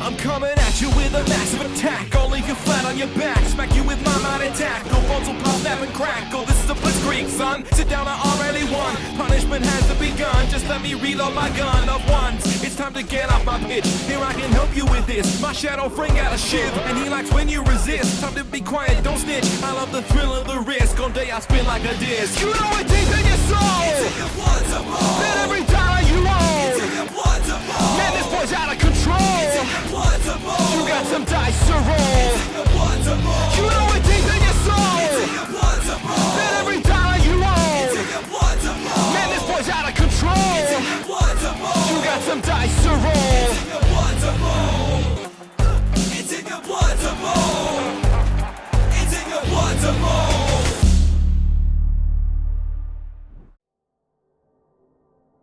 I'm coming at you with a massive attack. I'll leave you flat on your back, smack you with my mind intact. No balls will pop, snap and crackle. This is a blitzkrieg, son. Sit down, I already won. Punishment has to begun. Just let me reload my gun of ones. It's time to get off my pitch. Here I can help you with this. My shadow friend got a shiv, and he likes when you resist. Time to be quiet, don't snitch. I love the thrill of the risk. All day I spin like a disc. You know it deep in your soul. It's in your blood to roll. Bet every dollar you own. It's in your blood to roll. Man, this boy's out of control. It's in your blood to roll. You got some dice to roll. It's in your blood to roll. You know it deep in your soul. It's in your blood to roll. Bet every dollar you own. It's in your blood to roll. Man, this boy's out of control. It's in your blood to roll. You got some dice to roll. It's in your blood to roll. It's in your blood to roll. It's in your blood to roll.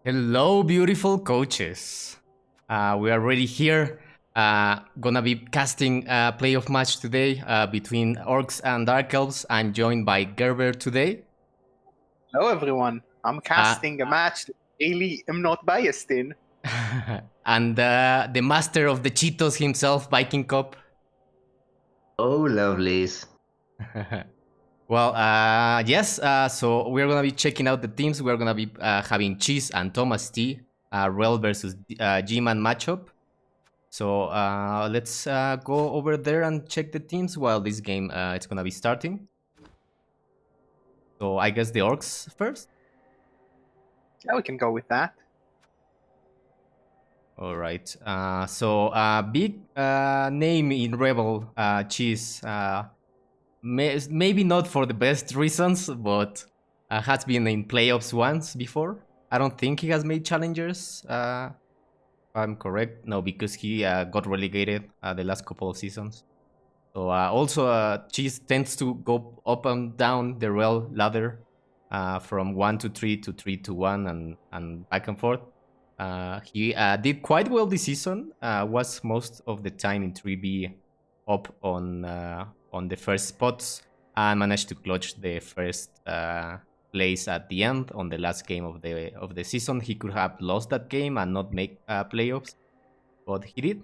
Hello, beautiful coaches. We are already here. Gonna be casting a playoff match today between Orcs and Dark Elves. I'm joined by Gerber today. Hello, everyone. I'm casting a match that I really am not biased in. And the master of the Cheetos himself, Viking Cop. Oh, lovelies. Well, yes, so we're going to be checking out the teams. We're going to be having Cheese and TomasT, REBBL versus G-Man matchup. So let's go over there and check the teams while this game it's going to be starting. So I guess the Orcs first? Yeah, we can go with that. All right. So big name in REBBL, Cheese. Maybe not for the best reasons, but has been in playoffs once before. I don't think he has made challengers. If I'm correct. No, because he got relegated the last couple of seasons. So also Cheese tends to go up and down the REBBL ladder from 1 to 3 to 3 to 1 and back and forth. He did quite well this season. Was most of the time in 3B up on the first spots and managed to clutch the first place at the end on the last game of the season. He could have lost that game and not make playoffs, but he did.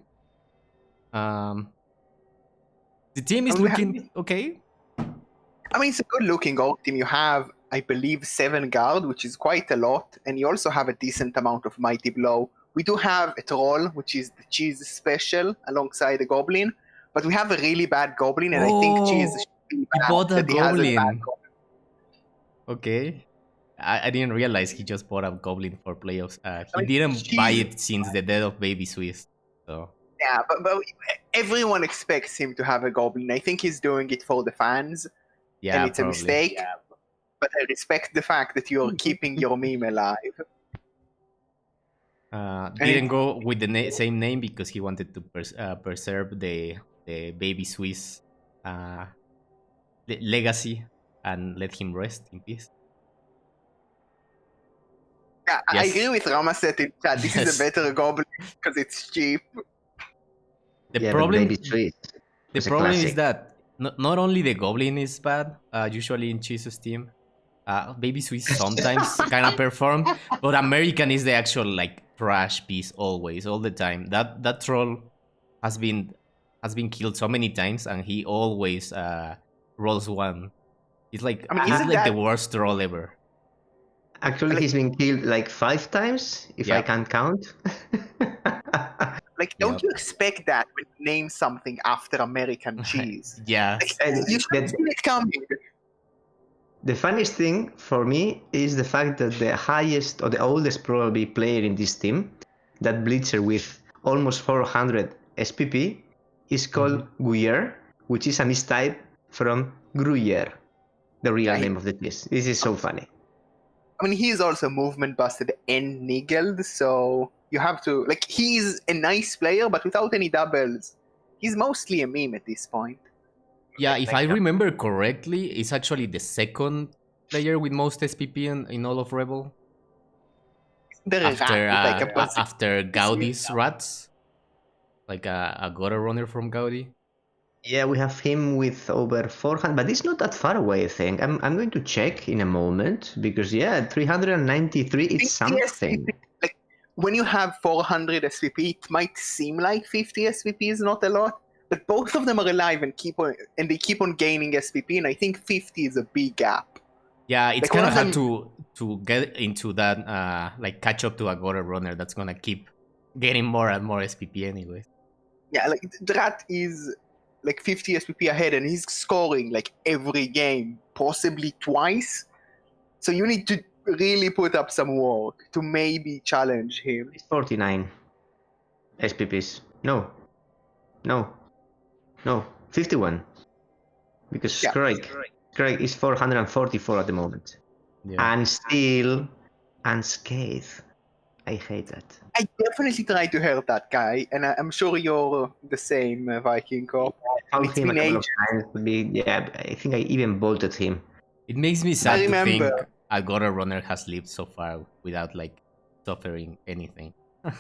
The team is looking okay. I mean, it's a good-looking gold team. You have, I believe, 7 guard, which is quite a lot, and you also have a decent amount of Mighty Blow. We do have a troll, which is the Cheese special, alongside a goblin. But we have a really bad goblin, and I think Cheese should be bad. He bought a that he has goblin. bad goblin. Okay. I didn't realize he just bought a goblin for playoffs. He mean, didn't buy Cheese- it since the death of Baby Swiss. So Yeah, but everyone expects him to have a goblin. I think he's doing it for the fans, yeah, and it's probably. a mistake. Yeah. But I respect the fact that you're keeping your meme alive. Didn't go with the same name because he wanted to preserve the Baby Swiss legacy and let him rest in peace. Yeah, I Yes. agree with Ramaset in chat. This is Yes. a better goblin because it's cheap. The Yeah, problem, but Baby Sweet. the It's a problem is classic. that not only the goblin is bad, usually in Cheese's team. Baby Swiss sometimes kind of perform, but American is the actual like trash piece always, all the time. That troll has been killed so many times, and he always rolls one. He's like I mean, he's isn't like the that- worst troll ever. Actually, he's been killed like 5 times, if Yeah. I can't count. Like, don't Yep. you expect that when you name something after American cheese? Yeah, Like, And you should the- see it coming. The funniest thing for me is the fact that the highest or the oldest probably player in this team, that Blitzer with almost 400 SPP, is called Guyer, which is a mistype from Gruyere, the real Yeah, name of the piece. This is so funny. I mean, he's also movement busted and niggled, so you have to, like, he's a nice player, but without any doubles. He's mostly a meme at this point. yeah. If I remember correctly, it's actually the second player with most SPP in all of REBBL. They're After Gaudi's rats, like a gutter runner from Gaudi. Yeah, we have him with over 400, but it's not that far away, I think. I'm going to check in a moment because, yeah, 393, it's something. Like, when you have 400 SPP, it might seem like 50 SPP is not a lot, but both of them are alive and they keep on gaining SPP, and I think 50 is a big gap. Yeah, it's Like, kind one of of hard them- to get into that, like catch up to a Gorer runner that's gonna keep getting more and more SPP anyways. Yeah, like Drat is like 50 SPP ahead, and he's scoring like every game, possibly twice. So you need to really put up some work to maybe challenge him. It's 49 SPPs. No, no, no. 51. Because Yeah. Craig is 444 at the moment. Yeah. And still unscathed. I hate that. I definitely try to hurt that guy, and I'm sure you're the same, Viking Cop. I found It's him a been couple of ages. times. Yeah, I think I even bolted him. It makes me sad to remember. think a Gorer runner has lived so far without like suffering anything. I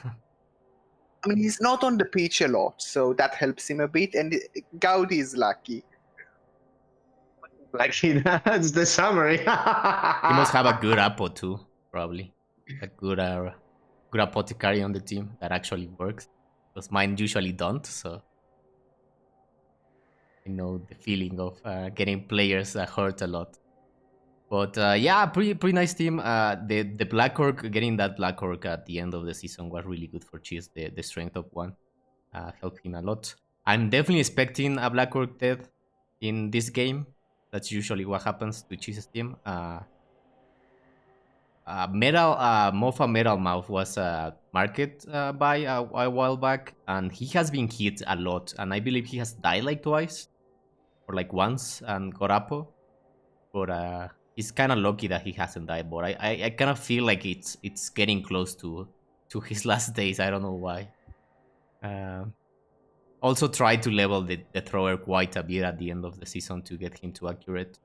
mean, he's not on the pitch a lot, so that helps him a bit, and Gaudi is lucky. Like that's the summary. He must have a good Apo too, probably. A good apothecary on the team that actually works. Because mine usually don't, so I know the feeling of getting players hurt a lot. But yeah, pretty nice team. The Black Orc, getting that Black Orc at the end of the season was really good for Cheese. The strength of one helped him a lot. I'm definitely expecting a Black Orc death in this game. That's usually what happens to Cheese's team. Mofa Metal Mouth was market by a while back, and he has been hit a lot, and I believe he has died like twice or like once and got Apo. But he's kind of lucky that he hasn't died. But I kind of feel like it's getting close to his last days. I don't know why. Also try to level the thrower quite a bit at the end of the season to get him to accurate.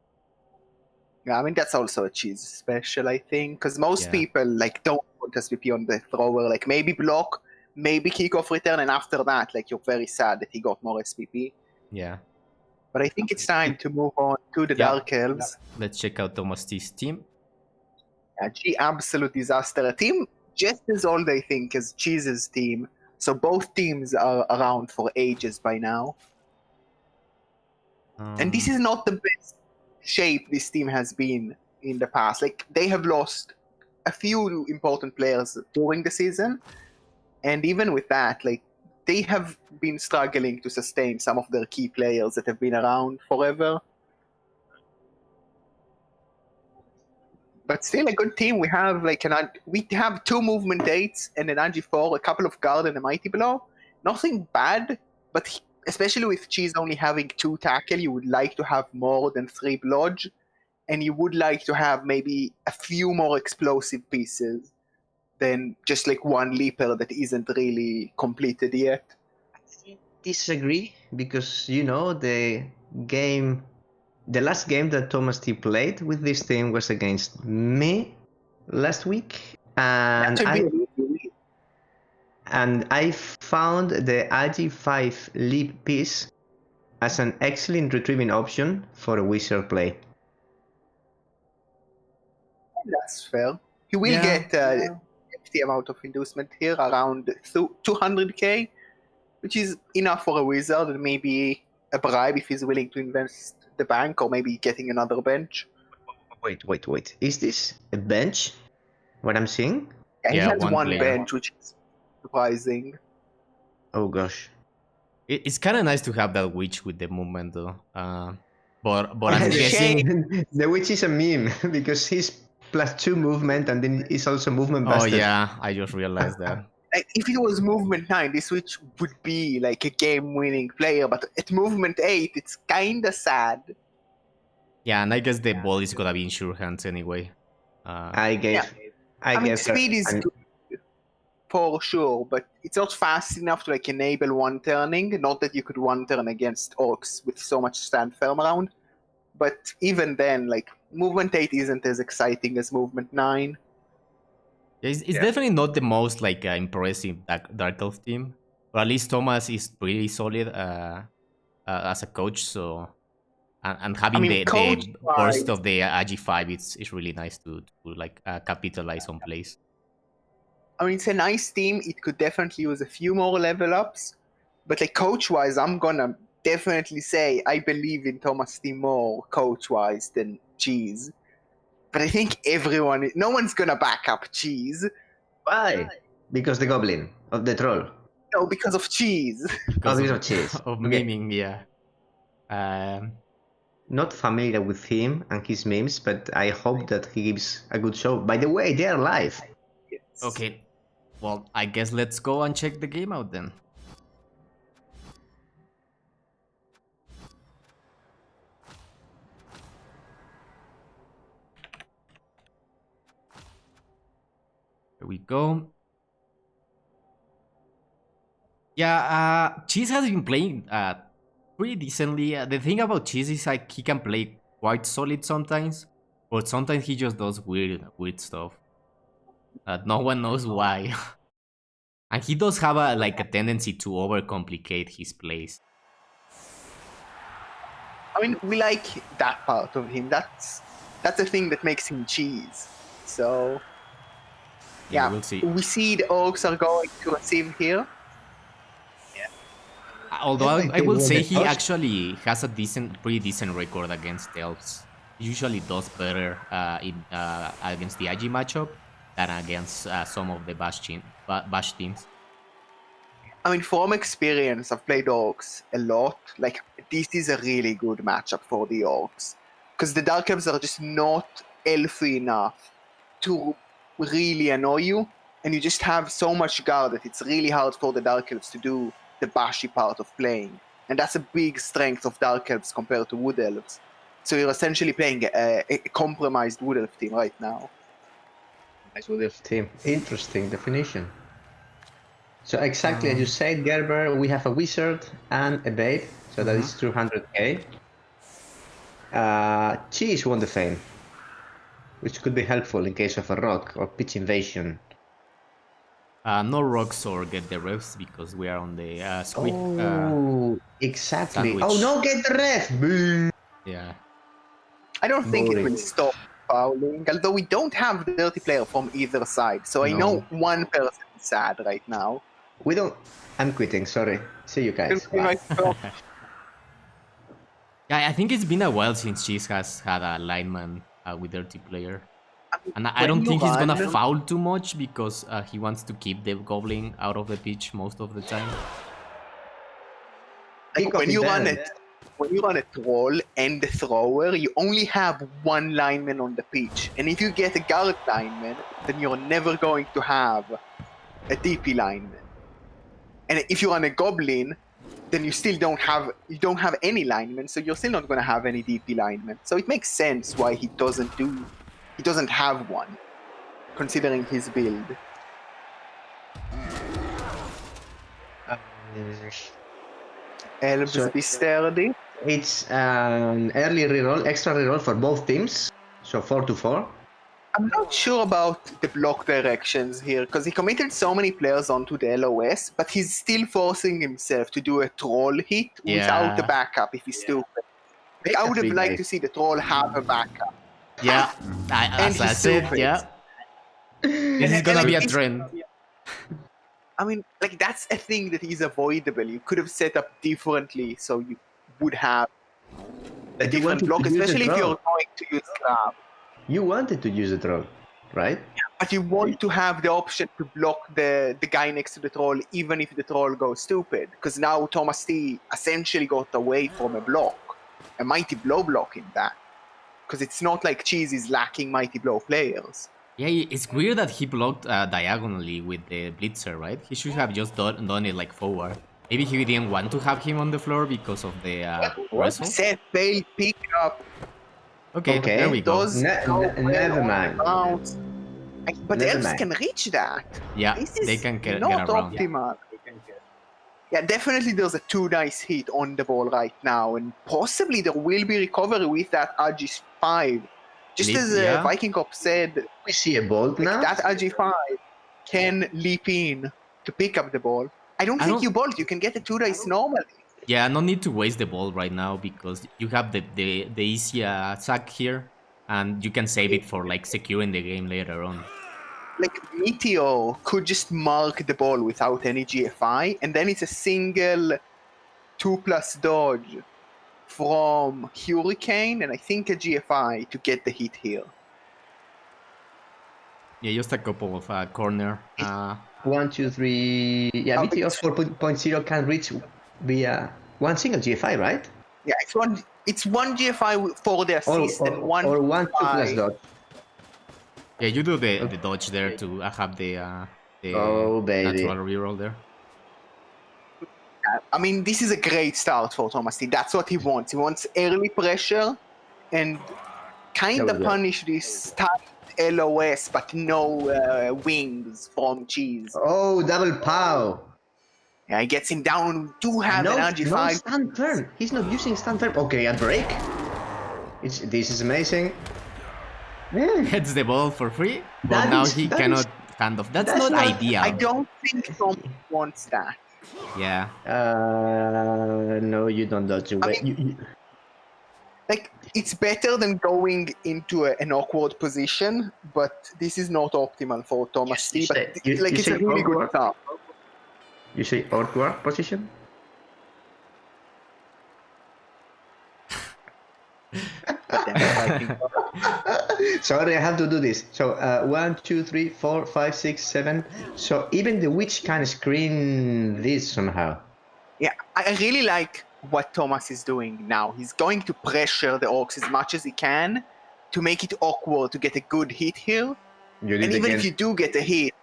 Yeah, I mean, that's also a Cheese special, I think, because most Yeah. people like don't put SPP on the thrower, like maybe block, maybe kickoff return, and after that, like, you're very sad that he got more SPP. Yeah. But I think it's time to move on to the Yeah. Dark Elves. Let's check out TomasT's team. G absolute disaster. A team just as old, I think, as Cheese's team. So both teams are around for ages by now. And this is not the best shape this team has been in the past. Like, they have lost a few important players during the season. And even with that, like, they have been struggling to sustain some of their key players that have been around forever. But still a good team. We have we have 2 movement 8s and an AG4, a couple of guard and a mighty blow. Nothing bad, but especially with Cheese only having 2 tackle, you would like to have more than 3 blodge, and you would like to have maybe a few more explosive pieces than just like 1 leaper that isn't really completed yet. I disagree because the last game that TomasT played with this team was against me last week, and I found the AG5 leap piece as an excellent retrieving option for a wizard play. That's fair. He will get the amount of inducement here, around 200k, which is enough for a wizard, and maybe a bribe if he's willing to invest the bank, or maybe getting another bench. Wait. Is this a bench? What I'm seeing? Yeah, he has 1 player. bench, which is surprising. Oh gosh. It's kind of nice to have that witch with the movement though. But I'm It's a guessing. The witch is a meme because he's +2 movement and then he's also movement Oh bastard. yeah, I just realized that. Like, if it was movement 9, this switch would be like a game-winning player, but at movement 8, it's kinda sad. Yeah, and I guess the ball is gonna be in sure hands anyway. I mean, guess speed is good for sure, but it's not fast enough to like enable 1 turning. Not that you could 1 turn against orcs with so much stand firm around, but even then, like, movement 8 isn't as exciting as movement 9. It's definitely not the most like impressive Dark Elf team, but at least Thomas is pretty solid as a coach. So and having the burst of the AG5, it's really nice to like capitalize on plays. I mean, it's a nice team. It could definitely use a few more level ups. But like coach-wise, I'm gonna definitely say I believe in TomasT more coach-wise than Cheese. But I think no one's gonna back up Cheese. Why? Because the goblin of the troll. No, because of Cheese. Because Because of Cheese. of Okay. memeing, yeah. Not familiar with him and his memes, but I hope that he gives a good show. By the way, they are live. Yes. Okay, well, I guess let's go and check the game out then. Here we go. Yeah, Cheese has been playing pretty decently. The thing about Cheese is like he can play quite solid sometimes, but sometimes he just does weird stuff that no one knows why. And he does have a tendency to overcomplicate his plays. I mean, we like that part of him. That's the thing that makes him Cheese. So yeah, we'll see. we see the Orcs are going to receive here. Although Yeah, I will they say were he the first. actually has a pretty decent record against elves. He usually does better against the IG matchup than against some of the bash teams. I mean, from experience, I've played Orcs a lot. Like, this is a really good matchup for the Orcs. Because the Dark Elves are just not elfy enough to really annoy you. And you just have so much guard that it's really hard for the Dark Elves to do the bashy part of playing. And that's a big strength of Dark Elves compared to Wood Elves. So you're essentially playing a compromised Wood Elf team right now. Nice with the team. Interesting definition. So exactly as you said, Gerber, we have a wizard and a babe, so that is 200k. Cheese won the fame, which could be helpful in case of a rock or pitch invasion. No rocks or get the refs because we are on the squid. Oh, exactly. sandwich. Oh no, get the ref! Boo. Yeah. I don't think it Boring. will stop fouling, although we don't have dirty player from either side. So I No. know one person is sad right now. We don't. I'm quitting. Sorry. See you guys. Bye. Yeah, I think it's been a while since Cheese has had a lineman with dirty player. And I don't think he's gonna foul too much because he wants to keep the goblin out of the pitch most of the time. Like, when you run a troll and a thrower, you only have one lineman on the pitch. And if you get a guard lineman, then you're never going to have a DP lineman. And if you run a goblin, then you still don't have any linemen, so you're still not going to have any DP linemen. So it makes sense why he doesn't have one, considering his build. Elves So- be sturdy. It's an early reroll, extra reroll for both teams. So 4-4. I'm not sure about the block directions here, because he committed so many players onto the LOS, but he's still forcing himself to do a troll hit without the Yeah. backup if he's stupid. Like, I would have liked to see the troll have a backup. Yeah, as I he's said, stupid. yeah. This is gonna be a trend. I mean, like, that's a thing that is avoidable. You could have set up differently so you would have a But you different wanted block, to use a especially if troll. you're going to use grab. You wanted to use a troll, right? But you want to have the option to block the guy next to the troll, even if the troll goes stupid. Because now TomasT essentially got away from a block, a Mighty Blow block in that. Because it's not like Cheese is lacking Mighty Blow players. Yeah, it's weird that he blocked diagonally with the blitzer, right? He should have just done it like forward. Maybe he didn't want to have him on the floor because of the wrestle. Set, fail, pick up. Okay, there we go. Does Never mind. bounce. But Never elves mind. can reach that. Yeah, This is they can get not around. optimal. Yeah, definitely there's a 2 dice hit on the ball right now, and possibly there will be recovery with that AG5. Just Leap, as yeah. Viking Cop said, We see a bolt now. that AG5 can leap in to pick up the ball. I don't think you bolt, you can get the 2 dice normally. Yeah, no need to waste the ball right now because you have the easy sack here, and you can save it for like securing the game later on. like Meteor could just mark the ball without any GFI, and then it's a single 2+ dodge from Hurricane, and I think a GFI to get the hit here. Yeah, just a couple of corner. 1, 2, 3. Yeah, Meteor 4.0 can reach via one single GFI, right? Yeah, it's one GFI for the assist and one or 1 2+ dodge. Yeah, you do the dodge there to have the Oh, baby. natural reroll there. I mean, this is a great start for TomasT. That's what he wants. He wants early pressure and kind of punish this tight LOS, but no wings from Cheese. Oh, double pow. Yeah, he gets him down. We do have an RG5. No stand firm. He's not using stand firm. Okay, a break. This is amazing. Heads the ball for free, but now he cannot hand off. That's not ideal. I don't think Tom wants that. Yeah. No, you don't dodge away. Like, it's better than going into an awkward position, but this is not optimal for TomasT. But it's a really good start. You say awkward position? Sorry, I have to do this. So 1, 2, 3, 4, 5, 6, 7. So even the witch can screen this somehow. Yeah, I really like what Thomas is doing now. He's going to pressure the orcs as much as he can to make it awkward to get a good hit here. And even if you do get a hit,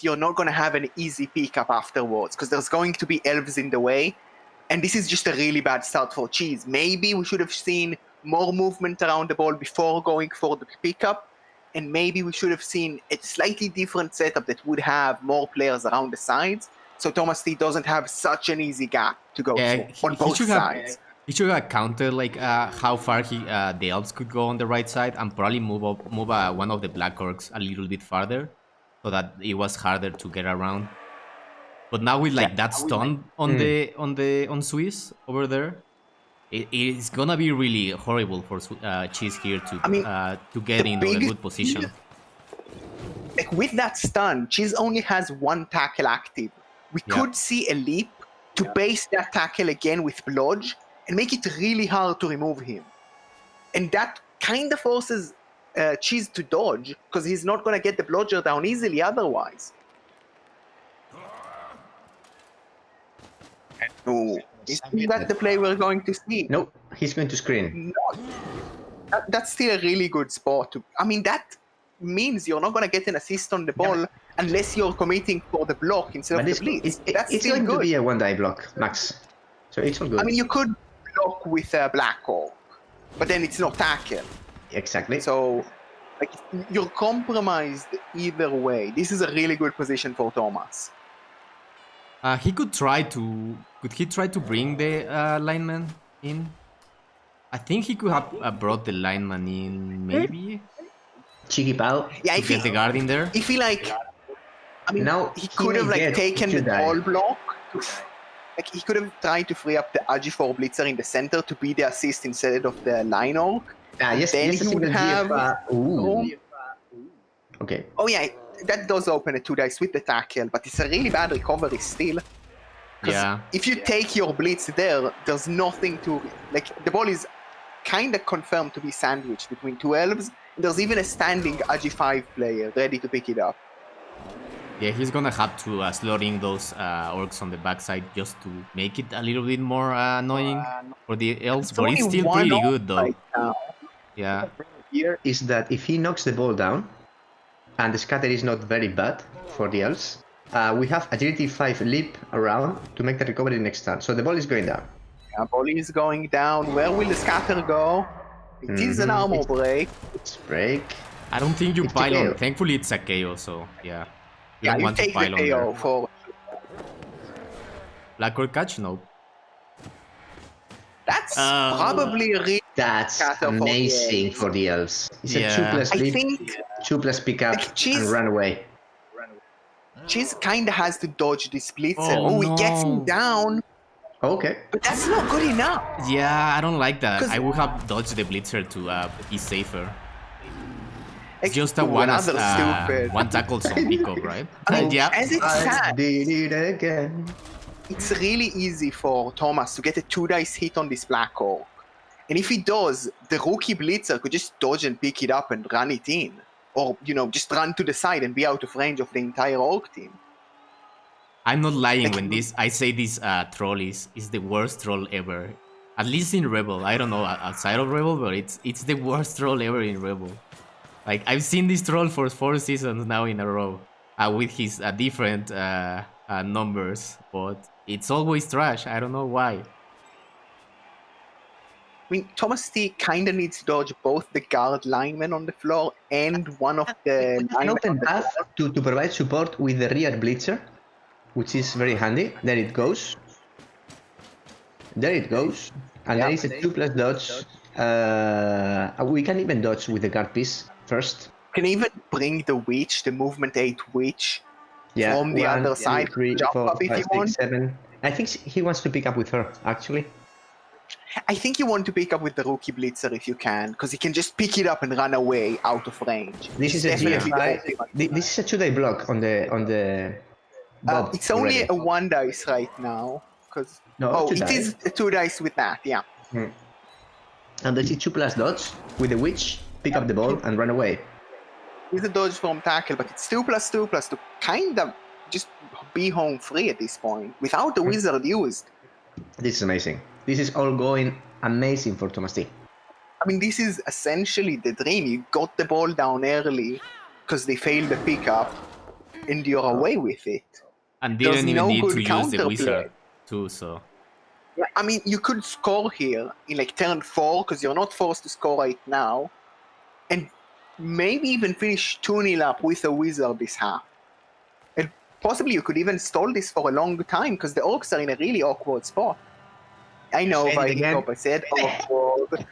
you're not going to have an easy pickup afterwards because there's going to be elves in the way. And this is just a really bad start for Cheese. Maybe we should have seen more movement around the ball before going for the pickup. And maybe we should have seen a slightly different setup that would have more players around the sides. So TomasT doesn't have such an easy gap to go for on both sides. He should have counted like how far the elves could go on the right side and probably move one of the black orcs a little bit farther, so that it was harder to get around. But now with like that stun on Swiss over there, it's gonna be really horrible for Cheese here to get into a good position. Like with that stun, Cheese only has one tackle active. We could see a leap to base that tackle again with Blodge and make it really hard to remove him. And that kind of forces Cheese to dodge because he's not going to get the Blodger down easily otherwise. No. Is that the play we're going to see? No, he's going to screen. No. That's still a really good spot. I mean, that means you're not going to get an assist on the ball unless you're committing for the block instead of the blitz. It's going to be a one-die block, Max. So it's all good. I mean, you could block with a Black Orc, but then it's not tackle. Exactly. So, like, you're compromised either way. This is a really good position for Thomas. He could try to... Could he try to bring the lineman in? I think he could have brought the lineman in, maybe? Cheeky pal. Yeah, to get the guard in there. If he like... I mean, now he could have like taken the ball block. Like, he could have tried to free up the Agi4 Blitzer in the center to be the assist instead of the line orc. Yes, then he would have... Okay. Oh yeah, that does open a 2 dice with the tackle, but it's a really bad recovery still. Yeah. If you take your blitz there, there's nothing to... Like, the ball is kind of confirmed to be sandwiched between two elves. There's even a standing Agi5 player ready to pick it up. Yeah, he's gonna have to slot in those orcs on the backside just to make it a little bit more annoying for the elves, but it's still pretty good though. Right now. Yeah. Here is that if he knocks the ball down, and the scatter is not very bad for the elves, we have agility 5 leap around to make the recovery next turn. So the ball is going down. Yeah, ball is going down. Where will the scatter go? It is an armor break. It's break. I don't think you pile on. Thankfully, it's a KO, so yeah. You take the KO for... Black Orc catch? No. That's probably really... That's amazing for the elves. It's a 2+ leap, 2+ pickup, and run away. Cheese kind of has to dodge the splitzer. He gets him down. Okay. But that's not good enough. Yeah, I don't like that. I would have dodged the blitzer to be safer. It's just a one Another stupid. one tackle some pickup, right? I mean, Yeah. as it I stands, did it again. it's really easy for Thomas to get a 2-dice hit on this Black Orc. And if he does, the rookie blitzer could just dodge and pick it up and run it in. Or, just run to the side and be out of range of the entire Orc team. I'm not lying Like- when I say this troll is the worst troll ever. At least in Rebel. I don't know outside of Rebel, but it's the worst troll ever in Rebel. Like, I've seen this troll for 4 seasons now in a row. With his different numbers, but it's always trash. I don't know why. I mean, TomasT kind of needs to dodge both the guard linemen on the floor and one of the An linemen open on the path floor. to provide support with the rear blitzer, which is very handy. There it goes. There it goes. And there is a 2+ dodge. We can even dodge with the guard piece first. Can even bring the witch, the movement 8 witch, Yeah, from the 1, other 2, side. 3, Jump 4, up if 5, you 6, want. 7. I think he wants to pick up with her, actually. I think you want to pick up with the rookie blitzer if you can, because he can just pick it up and run away out of range. This is a definitely the GFI. optimal. This is a 2-die block on the Bob. It's only already. a 1 dice right now, because No, 2 it dice. is a 2 dice with that, yeah. And there's a 2+ dodge with the witch, pick up the ball and run away. It's a dodge from tackle, but it's 2+2+2 to kind of just be home free at this point without the wizard used. This is amazing. This is all going amazing for TomasT. I mean, this is essentially the dream. You got the ball down early because they failed the pickup, and you're away with it. And There's didn't even no need good to use the counterplay. wizard too, so... Yeah, I mean, you could score here in like turn 4 because you're not forced to score right now, and maybe even finish 2-0 up with a wizard this half. And possibly you could even stall this for a long time because the Orcs are in a really awkward spot. I know, Say it by again. I said awkward.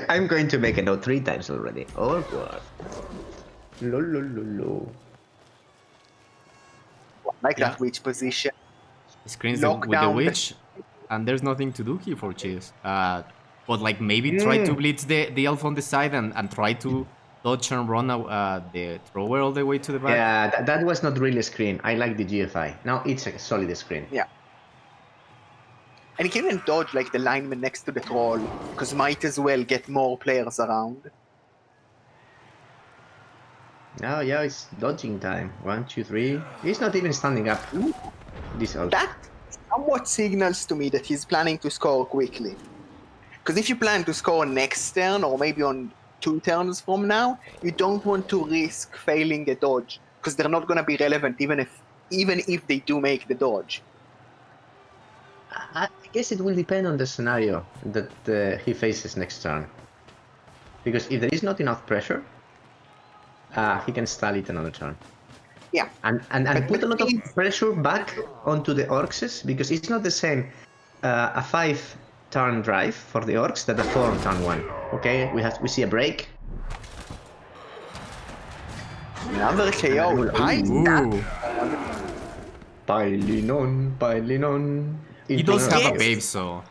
I'm going to make a note 3 times already. Awkward. Lol. Like Yeah. that witch position. Screens Lock with the down the- witch, and there's nothing to do here for Cheese. But like maybe try to blitz the elf on the side and try to dodge and run the thrower all the way to the back. Yeah, that was not really a screen. I like the GFI. Now it's a solid screen. Yeah. And you can even dodge like the lineman next to the troll, because might as well get more players around. Now, yeah, it's dodging time. 1, 2, 3. He's not even standing up. This elf. That somewhat signals to me that he's planning to score quickly. Because if you plan to score next turn, or maybe on 2 turns from now, you don't want to risk failing a dodge, because they're not going to be relevant even if they do make the dodge. I guess it will depend on the scenario that he faces next turn. Because if there is not enough pressure, he can stall it another turn. Yeah. And put a lot of pressure back onto the Orcs, because it's not the same a 5-turn drive for the Orcs that a 4-turn one. Okay, we see a break. Another KO. Ooh. Ooh, Piling on. he does have a Yes. babe, so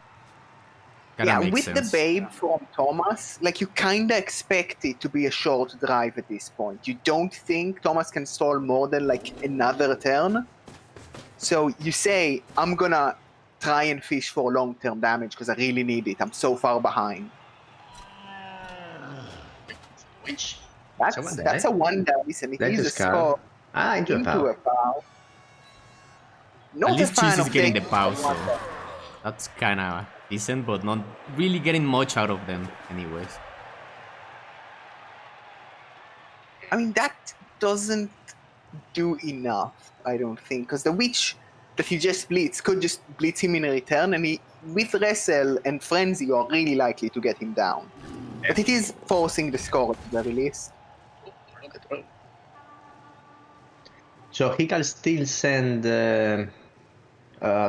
kinda Yeah, makes with sense. the babe from Thomas, like you kind of expect it to be a short drive at this point. You don't think Thomas can stall more than like another turn. So you say, I'm gonna try and fish for long-term damage because I really need it. I'm so far behind. Which? That's a 1 dice and it Let is us a score Into a into power. a foul. Not At a least fan Cheese is of getting the taking pause, so one. that's kind of decent, but not really getting much out of them anyways. I mean, that doesn't do enough, I don't think, because the witch that you just blitz could just blitz him in return, and with Wrestle and Frenzy, you are really likely to get him down. But it is forcing the score at the very least. So he can still send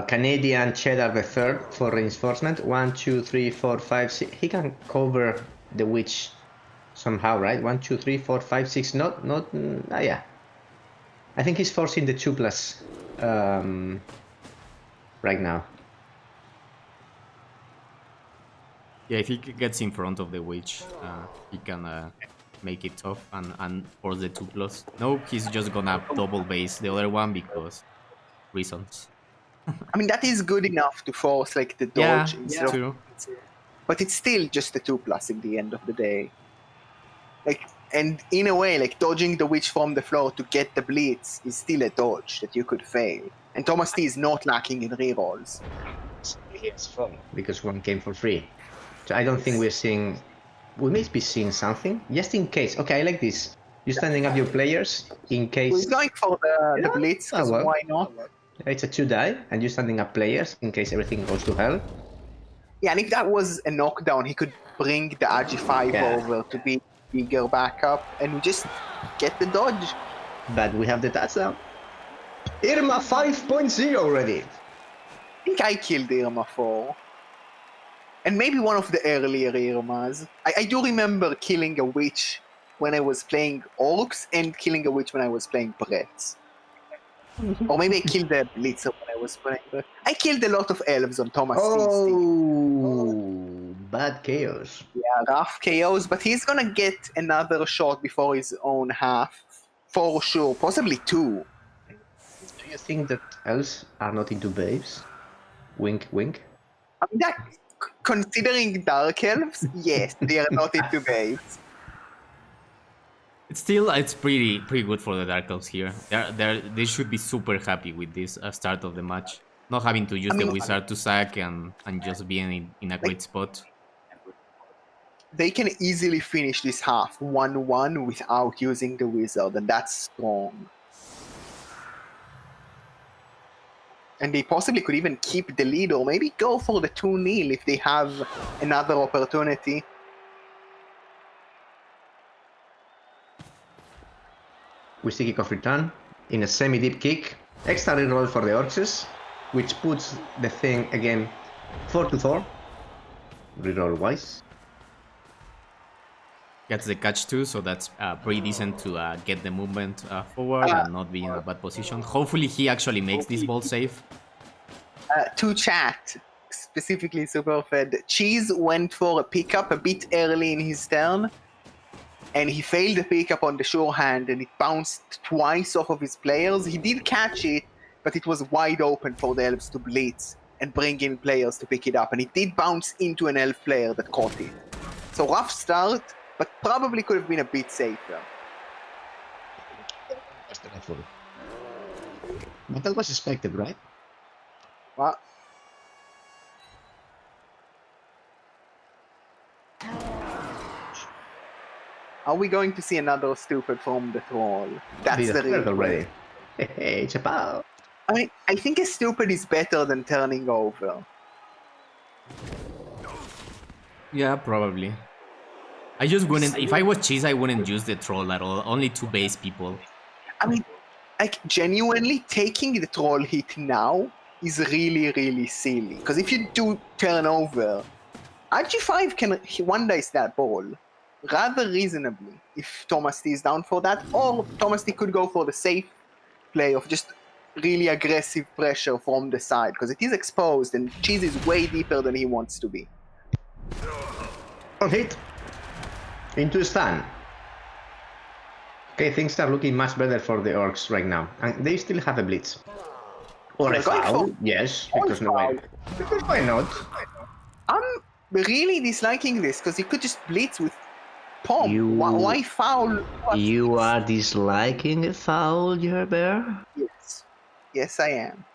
Canadian Cheddar the Third for reinforcement. 1, 2, 3, 4, 5, 6. He can cover the witch somehow, right? 1, 2, 3, 4, 5, 6. Yeah. I think he's forcing the 2+ right now. Yeah, if he gets in front of the witch, he can make it tough and force the 2+. Nope, he's just gonna double base the other one because reasons. I mean, that is good enough to force like the Yeah, dodge instead true. of, but it's still just a 2+ in the end of the day. Like, and in a way, like dodging the witch from the floor to get the blitz is still a dodge that you could fail. And TomasT is not lacking in rerolls. It's fun because one came for free. So I don't think we're seeing. We may be seeing something just in case. Okay, I like this. You're standing up your players in case. He's going for the blitz, because well. why not? It's a 2-die, and you're standing up players in case everything goes to hell. Yeah, and if that was a knockdown, he could bring the Agi5 over to be bigger backup and just get the dodge. But we have the touchdown. Irma 5.0 already. I think I killed Irma 4. And maybe one of the earlier Irmas. I do remember killing a witch when I was playing Orcs and killing a witch when I was playing Bretts. Or maybe I killed the Blitzer when I was playing Bretts. I killed a lot of elves on TomasT's team. Oh, bad chaos. Yeah, rough KOs, but he's gonna get another shot before his own half. For sure, possibly 2. Do you think that elves are not into babes? Wink, wink. I mean, that, considering Dark Elves, yes, they are not into babes. It's pretty good for the Dark Elves here. They should be super happy with this start of the match. Not having to use the wizard to sack and just being in a great spot. They can easily finish this half 1-1 without using the wizard, and that's strong. And they possibly could even keep the lead or maybe go for the 2-0 if they have another opportunity. We see kickoff return in a semi-deep kick. Extra reroll for the Orcs, which puts the thing again 4-4. Reroll wise. Gets the catch too, so that's pretty decent to get the movement forward and not be in a bad position. Hopefully he actually makes this ball safe. To chat, specifically Superfed, Cheese went for a pickup a bit early in his turn, and he failed the pickup on the sure hand, and it bounced twice off of his players. He did catch it, but it was wide open for the elves to blitz and bring in players to pick it up, and it did bounce into an elf player that caught it. So rough start, but probably could have been a bit safer. But that was expected, right? What? Are we going to see another stupid from the troll? That's the real already. Hey, Chappelle. I mean, I think a stupid is better than turning over. Yeah, probably. I just wouldn't. If I was Cheese, I wouldn't use the troll at all. Only to base people. I mean, like genuinely taking the troll hit now is really, really silly. Because if you do turn over, RG5 can one-dice that ball rather reasonably if TomasT is down for that. Or TomasT could go for the safe play of just really aggressive pressure from the side. Because it is exposed and Cheese is way deeper than he wants to be. On hit. Into stun. Okay, things are looking much better for the Orcs right now. And they still have a blitz. Or a foul. Yes, because no way. Because why not? I'm really disliking this because you could just blitz with Pom. Why foul? You are disliking a foul, Gerber? Yes. Yes, I am.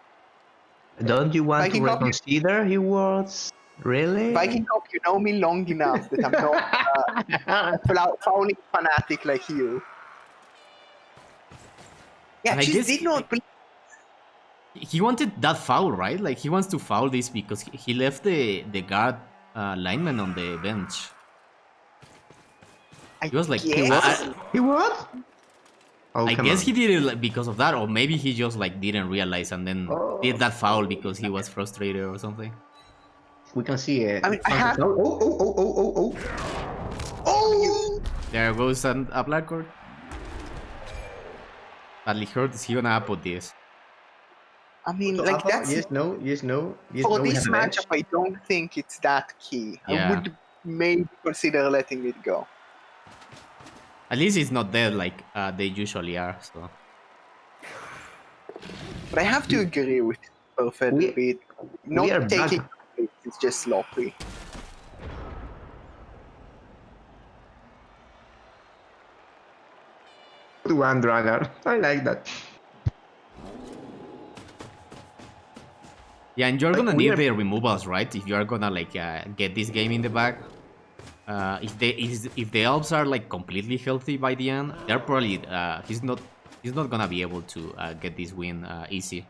Don't you want to reconsider your words? Really? Viking Cop, you know me long enough that I'm not a fouling fanatic like you. Yeah, Cheese did not blitz. He wanted that foul, right? Like he wants to foul this because he left the guard lineman on the bench. He was like, he what? Oh, I guess he did it because of that, or maybe he just like didn't realize and then did that foul because he was frustrated or something. We can see it. I mean, I have. Oh! There goes a black card. Badly hurt. Is he gonna put this? I mean, like that's. Yes, no. For this matchup, I don't think it's that key. Yeah. I would maybe consider letting it go. At least it's not dead like they usually are. So But I have to agree with Perfect We- a bit. we are Not taking back. it's just sloppy. One Dragar. I like that. yeah, and you're Like, gonna we need are- the removals, right? If you are gonna like get this game in the bag. If the elves are like completely healthy by the end, they're probably he's not gonna be able to get this win easy.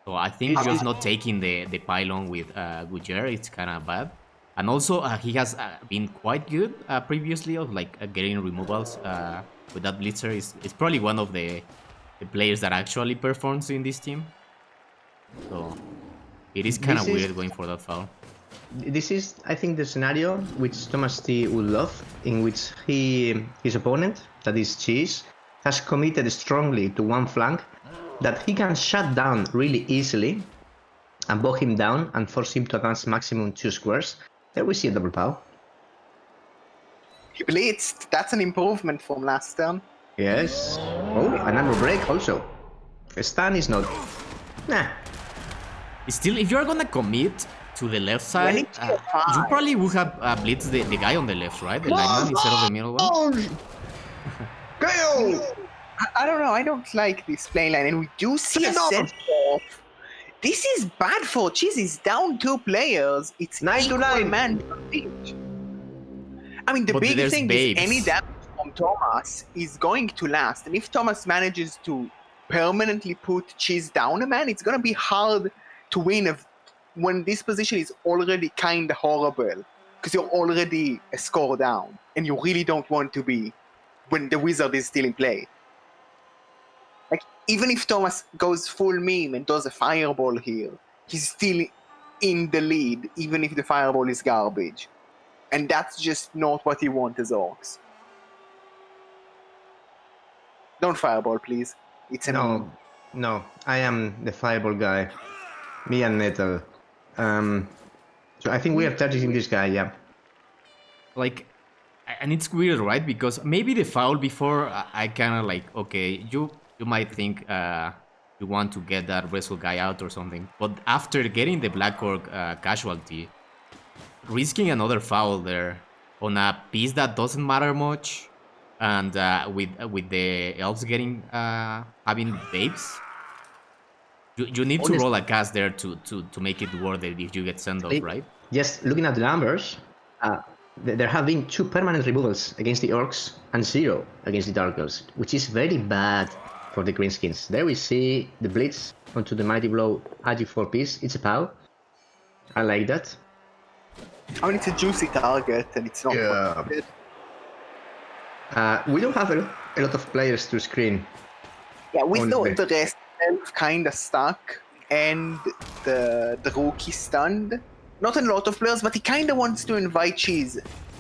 So I think He's- just not taking the pylon with Gujer, it's kind of bad. And also he has been quite good previously of like getting removals with that blitzer. Is probably one of the players that actually performs in this team. So it is kind of This is- weird going for that foul. This is, I think, the scenario which TomasT would love, in which his opponent, that is Cheese, has committed strongly to one flank that he can shut down really easily and bow him down and force him to advance maximum 2 squares. There we see a double pow. He blitzed. That's an improvement from last turn. Yes. Oh, an armor break also. A stun is not. Nah. Still, if you're gonna commit to the left side, it's your you five. probably would have blitzed the guy on the left, right? The lineman instead of the middle one. KO! I don't know. I don't like this play line, and we do see a Enough. set off. This is bad for Cheese. He's down 2 players. It's 9 to equal 9. man advantage. I mean, the But big there's thing babes. is any damage from Thomas is going to last, and if Thomas manages to permanently put Cheese down a man, it's gonna be hard to win when this position is already kind of horrible because you're already a score down, and you really don't want to be when the wizard is still in play. Like, even if Thomas goes full meme and does a fireball here, he's still in the lead, even if the fireball is garbage. And that's just not what you want as orcs. Don't fireball, please. It's a meme. No, I am the fireball guy. Me and Nettle. So I think we are targeting this guy, yeah. Like, and it's weird, right? Because maybe the foul before, I kind of like, okay, you might think you want to get that wrestle guy out or something, but after getting the Black Orc casualty, risking another foul there on a piece that doesn't matter much, and with the elves getting having babes, you need to roll a cast there to make it worth it if you get sent off, right? Just looking at the numbers, there have been 2 permanent removals against the orcs and 0 against the dark elves, which is very bad for the greenskins. There we see the blitz onto the mighty blow Agi4 piece. It's a pow. I like that. I mean, it's a juicy target, and it's not. Yeah. Good. We don't have a lot of players to screen. Yeah, with Honestly. the rest elf kind of stuck, and the rookie stunned. Not a lot of players, but he kind of wants to invite Cheese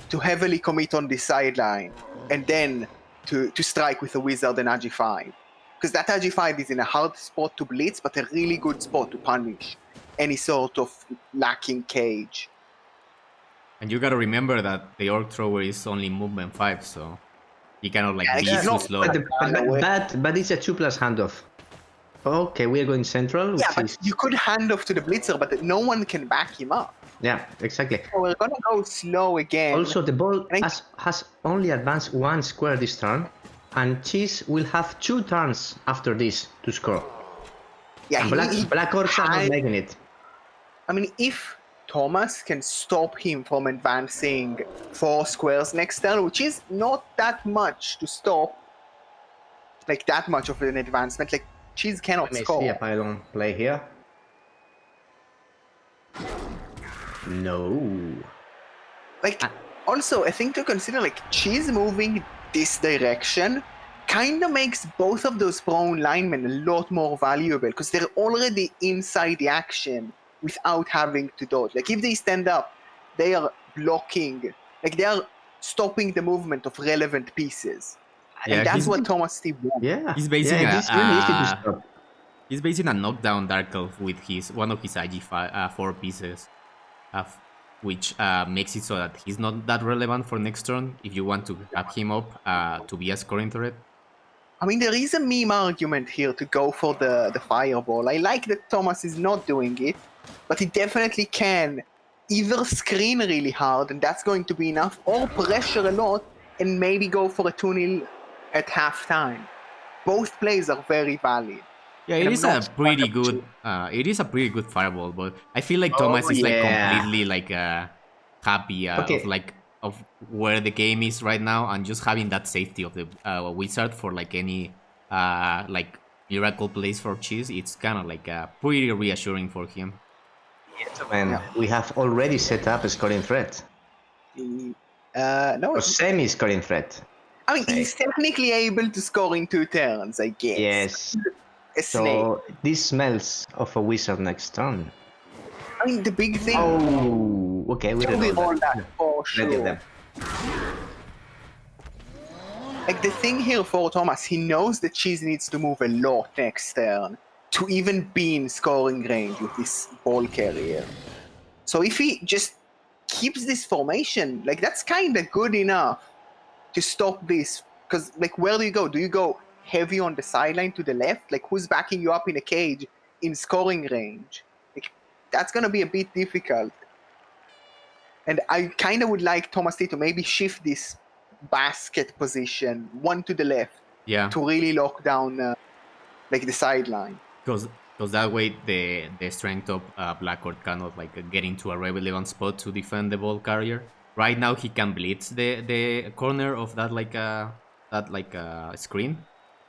to heavily commit on the sideline, and then to strike with a wizard and Agi5. Because that Agi5 is in a hard spot to blitz, but a really good spot to punish any sort of lacking cage. And you gotta remember that the Orc Thrower is only movement 5, so he cannot like Yeah, be he's too not slow. But it's a 2+ handoff. Okay, we are going central. Yeah, which but is- you could hand off to the blitzer, but no one can back him up. Yeah, exactly. So we're gonna go slow again. Also, the ball And has only advanced 1 square this turn, and Cheese will have 2 turns after this to score. yeah, And Black Orcs are not had- making it. I mean, if Thomas can stop him from advancing 4 squares next turn, which is not that much to stop, like that much of an advancement, like Cheese cannot I may score. see a pylon play here. No. Like, also, I think to consider, like, Cheese moving this direction kind of makes both of those prone linemen a lot more valuable because they're already inside the action without having to dodge. Like, if they stand up, they are blocking, like, they are stopping the movement of relevant pieces. Yeah, And that's he's- what TomasT wants. Yeah. He's basing yeah, a- it's really easy to stop. He's basing a knockdown Dark Elf with one of his IG4 pieces. which makes it so that he's not that relevant for next turn if you want to have him up to be a scoring threat. I mean, there is a meme argument here to go for the fireball. I like that Thomas is not doing it, but he definitely can either screen really hard, and that's going to be enough, or pressure a lot and maybe go for a 2-0 at halftime. Both plays are very valid. Yeah, And it I'm is not a pretty sure good. It is a pretty good fireball, but I feel like Oh, Thomas is like yeah. completely like happy Okay. of where the game is right now, and just having that safety of the wizard for like any like miracle plays for cheese. It's kind of like pretty reassuring for him. And Yeah. we have already set up a scoring threat. No, Or semi-scoring threat. I mean, say. he's technically able to score in 2 turns, I guess. Yes. A snake. So this smells of a wizard next turn. I mean, the big thing. Oh, okay, we don't we know roll that. that for Plenty of sure. them. Like, the thing here for Thomas, he knows that Cheese needs to move a lot next turn to even be in scoring range with this ball carrier. So if he just keeps this formation, like, that's kind of good enough to stop this. Because, like, where do you go? Do you go heavy on the sideline to the left? Like, who's backing you up in a cage in scoring range? Like, that's going to be a bit difficult. And I kind of would like TomasT to maybe shift this basket position one to the left Yeah, to really lock down like the sideline. because that way the strength of Blackcourt cannot like get into a relevant spot to defend the ball carrier. Right now he can blitz the corner of that screen,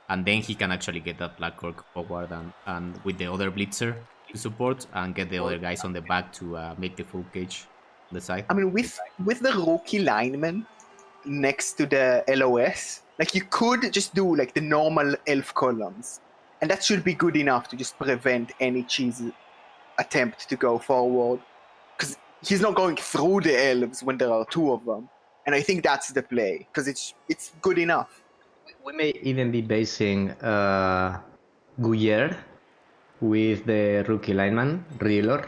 and then he can actually get that Blackcourt forward and with the other blitzer to support and get the other guys on the back to make the full cage on the side. I mean, with the rookie lineman next to the LOS, like, you could just do like the normal elf columns, and that should be good enough to just prevent any Cheese attempt to go forward, because he's not going through the elves when there are 2 of them, and I think that's the play, because it's good enough. We may even be basing Guyer with the rookie lineman, Reeler,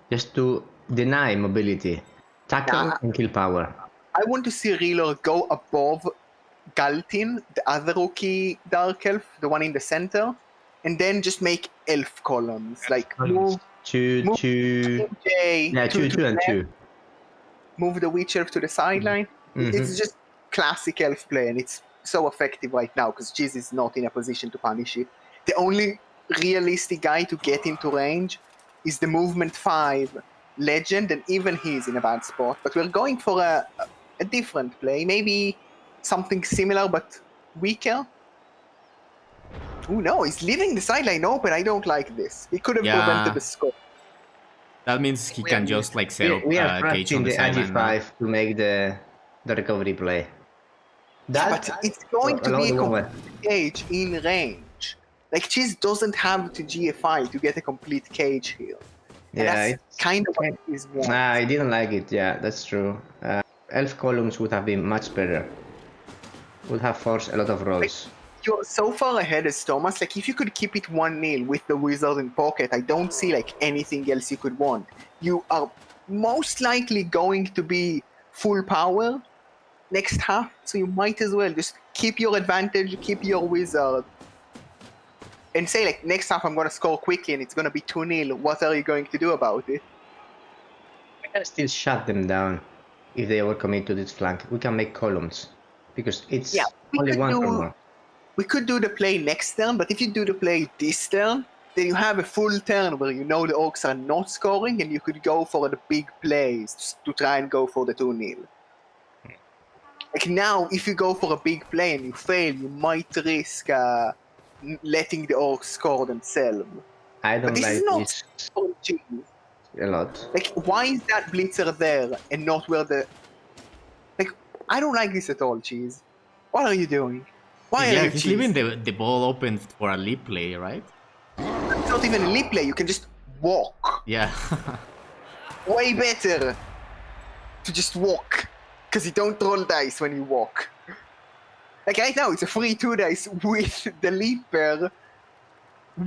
just to deny mobility, tackle, Yeah. and kill power. I want to see Reeler go above Galtin, the other rookie Dark Elf, the one in the center, and then just make elf columns. Like, move Two, Jay yeah, to two the and left, two. move the witch elf to the sideline. Mhm. It's just classic elf play, and it's so effective right now because Cheese is not in a position to punish it. The only realistic guy to get into range is the movement 5 legend, and even he's in a bad spot. But we're going for a different play, maybe something similar but weaker. Oh no, he's leaving the sideline open. I don't like this. He could have Yeah. prevented the score. That means he can just like set up We are cage on trusting the the sideline now. AG5 to make the recovery play. But it's going to be a along the way. complete cage in range. Like, Cheese doesn't have to GFI to get a complete cage here. And Yeah, that's kind of what he's wants. I didn't like it. Yeah, that's true. Elf columns would have been much better. Would have forced a lot of rolls. You're so far ahead as Thomas. Like, if you could keep it 1-0 with the wizard in pocket, I don't see like anything else you could want. You are most likely going to be full power next half, so you might as well just keep your advantage, keep your wizard, and say like, next half I'm gonna score quickly and it's gonna be 2-0. What are you going to do about it? We can still shut them down if they overcommit to this flank. We can make columns because it's we only could one do- turn more. We could do the play next turn, but if you do the play this turn, then you have a full turn where you know the orcs are not scoring, and you could go for the big plays to try and go for the 2-0. Like, now, if you go for a big play and you fail, you might risk letting the orcs score themselves. I But don't this like is not this for Cheese. a lot. Like, why is that blitzer there and not where the... Like, I don't like this at all, Cheese. What are you doing? Why are Yeah, you he's Cheese? leaving the ball open for a leap play, right? It's not even a leap play, you can just walk. Yeah. Way better to just walk, because you don't roll dice when you walk. Like, right now, it's a free 2 dice with the leaper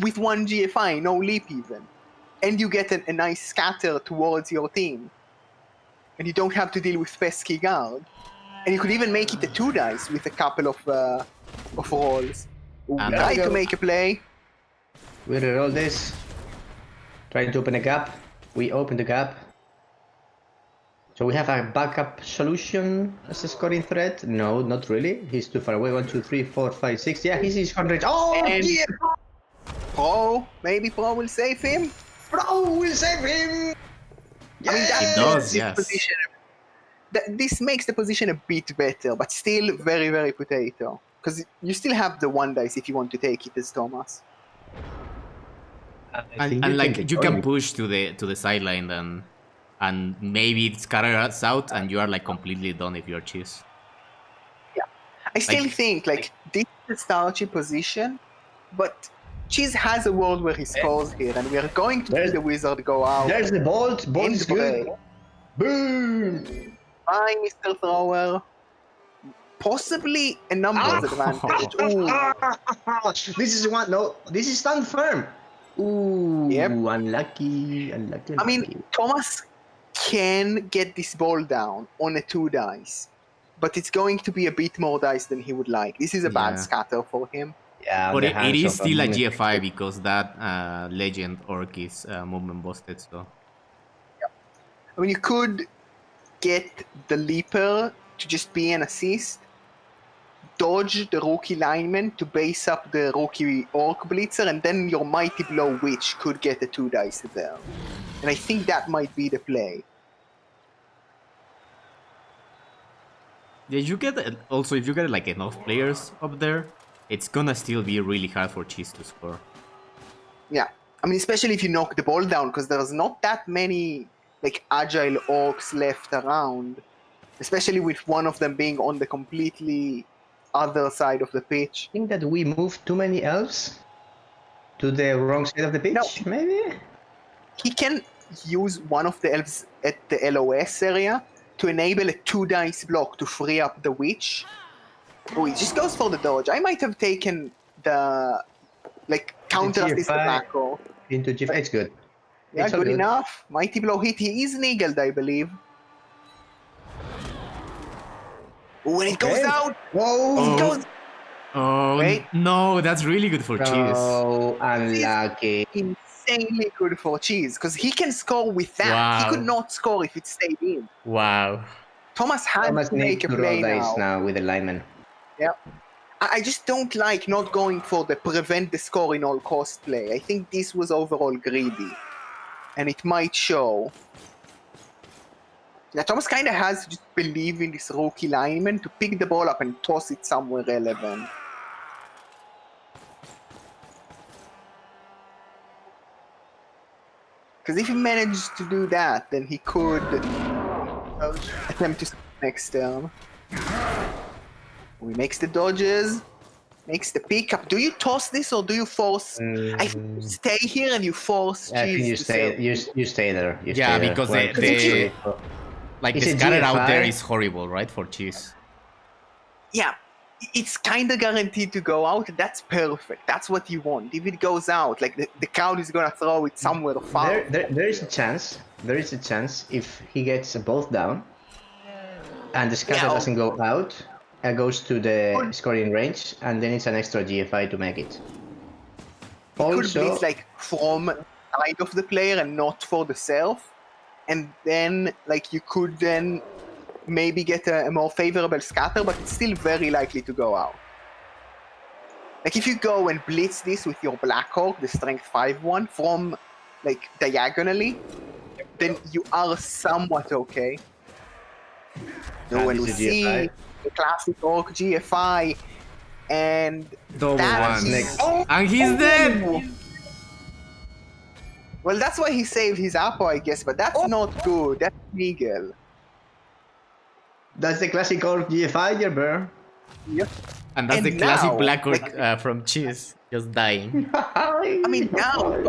with 1 GFI, no leap even. And you get a nice scatter towards your team. and you don't have to deal with pesky guard. And you could even make it a 2 dice with a couple of rolls. We And try there to we go. make a play. We reroll this. Trying to open a gap. We open the gap. So we have a backup solution as a scoring threat? No, not really. He's too far away. 1, 2, 3, 4, 5, 6. Yeah, he's 100. Oh, And- yeah! Maybe Pro will save him. Bro, we'll save him! I mean, that It does, makes the yes. position. This makes the position a bit better, but still very, very potato. Because you still have the 1 dice if you want to take it as Thomas. And like you can push to the sideline and maybe it scatters out and you are like completely done if you're Cheese. I still Like- think like this is a starchy position, but Cheese has a world where he scores here, and we are going to see the wizard go out. There's the bolt. Bolt in is the good. break. Boom! Bye, Mr. Thrower. Possibly a numbers advantage. Ooh, This is one. No, this is stand firm. Ooh, Yep. unlucky. I mean, Thomas can get this ball down on a 2 dice, but it's going to be a bit more dice than he would like. This is a bad Yeah. scatter for him. yeah, But the it hands is of still a movement. GFI because that legend orc is movement busted, so I mean, you could get the leaper to just be an assist, dodge the rookie lineman to base up the rookie orc blitzer, and then your mighty blow witch could get a 2 dice there. And I think that might be the play. yeah, you get also if you get like enough players up there, it's gonna still be really hard for Cheese to score. Yeah, I mean, especially if you knock the ball down, because there's not that many like agile orcs left around, especially with one of them being on the completely other side of the pitch. I think that we moved too many elves to the wrong side of the pitch, No. maybe? He can use one of the elves at the LOS area to enable a 2 dice block to free up the witch. Oh, he just goes for the dodge. I might have taken the like counter assist the GFI. black hole. Into GF. It's good. Yeah, It's all good enough. Mighty blow hit. He is niggled, I believe. When it goes Okay. out, Whoa! it goes Oh Wait. no, that's really good for Cheese. Oh, unlucky. insanely good for Cheese because he can score with that. Wow. He could not score if it stayed in. Wow. Thomas had Thomas to needs make a to play roll dice now. now with the lineman. Yeah. I just don't like not going for the prevent the score in all cost play. I think this was overall greedy. And it might show. Yeah, Thomas kind of has to just believe in this rookie lineman to pick the ball up and toss it somewhere relevant. Because if he managed to do that, then he could attempt to next turn. He makes the dodges, makes the pickup. Do you toss this or do you force? I think you stay here and you force I think Cheese you to stay. sell. You stay there. You Yeah, stay there. because One, the- two, the- three, four. Like It's the a scatter out there GFI. is horrible, right? For Cheese. Yeah, it's kind of guaranteed to go out. That's perfect. That's what you want. If it goes out, like the crowd is gonna throw it somewhere far. There is a chance. There is a chance if he gets both down, and the scatter Yeah. doesn't go out, and goes to the scoring range, and then it's an extra GFI to make it. Could Also, blitz like from side of the player and not for the self, and then like you could then maybe get a more favorable scatter, but it's still very likely to go out. Like if you go and blitz this with your Black Hawk, the strength 5-1 from like diagonally, then you are somewhat okay. So And when we it's a see GFI. the classic Orc GFI and Double That's one. next. And he's dead! Well, that's why he saved his Apo, I guess, but that's not good. That's legal. that's the classic Orc GFI, yeah, bro. Yep. And that's And the classic now, black orc like- from Cheese, just dying. I mean, now,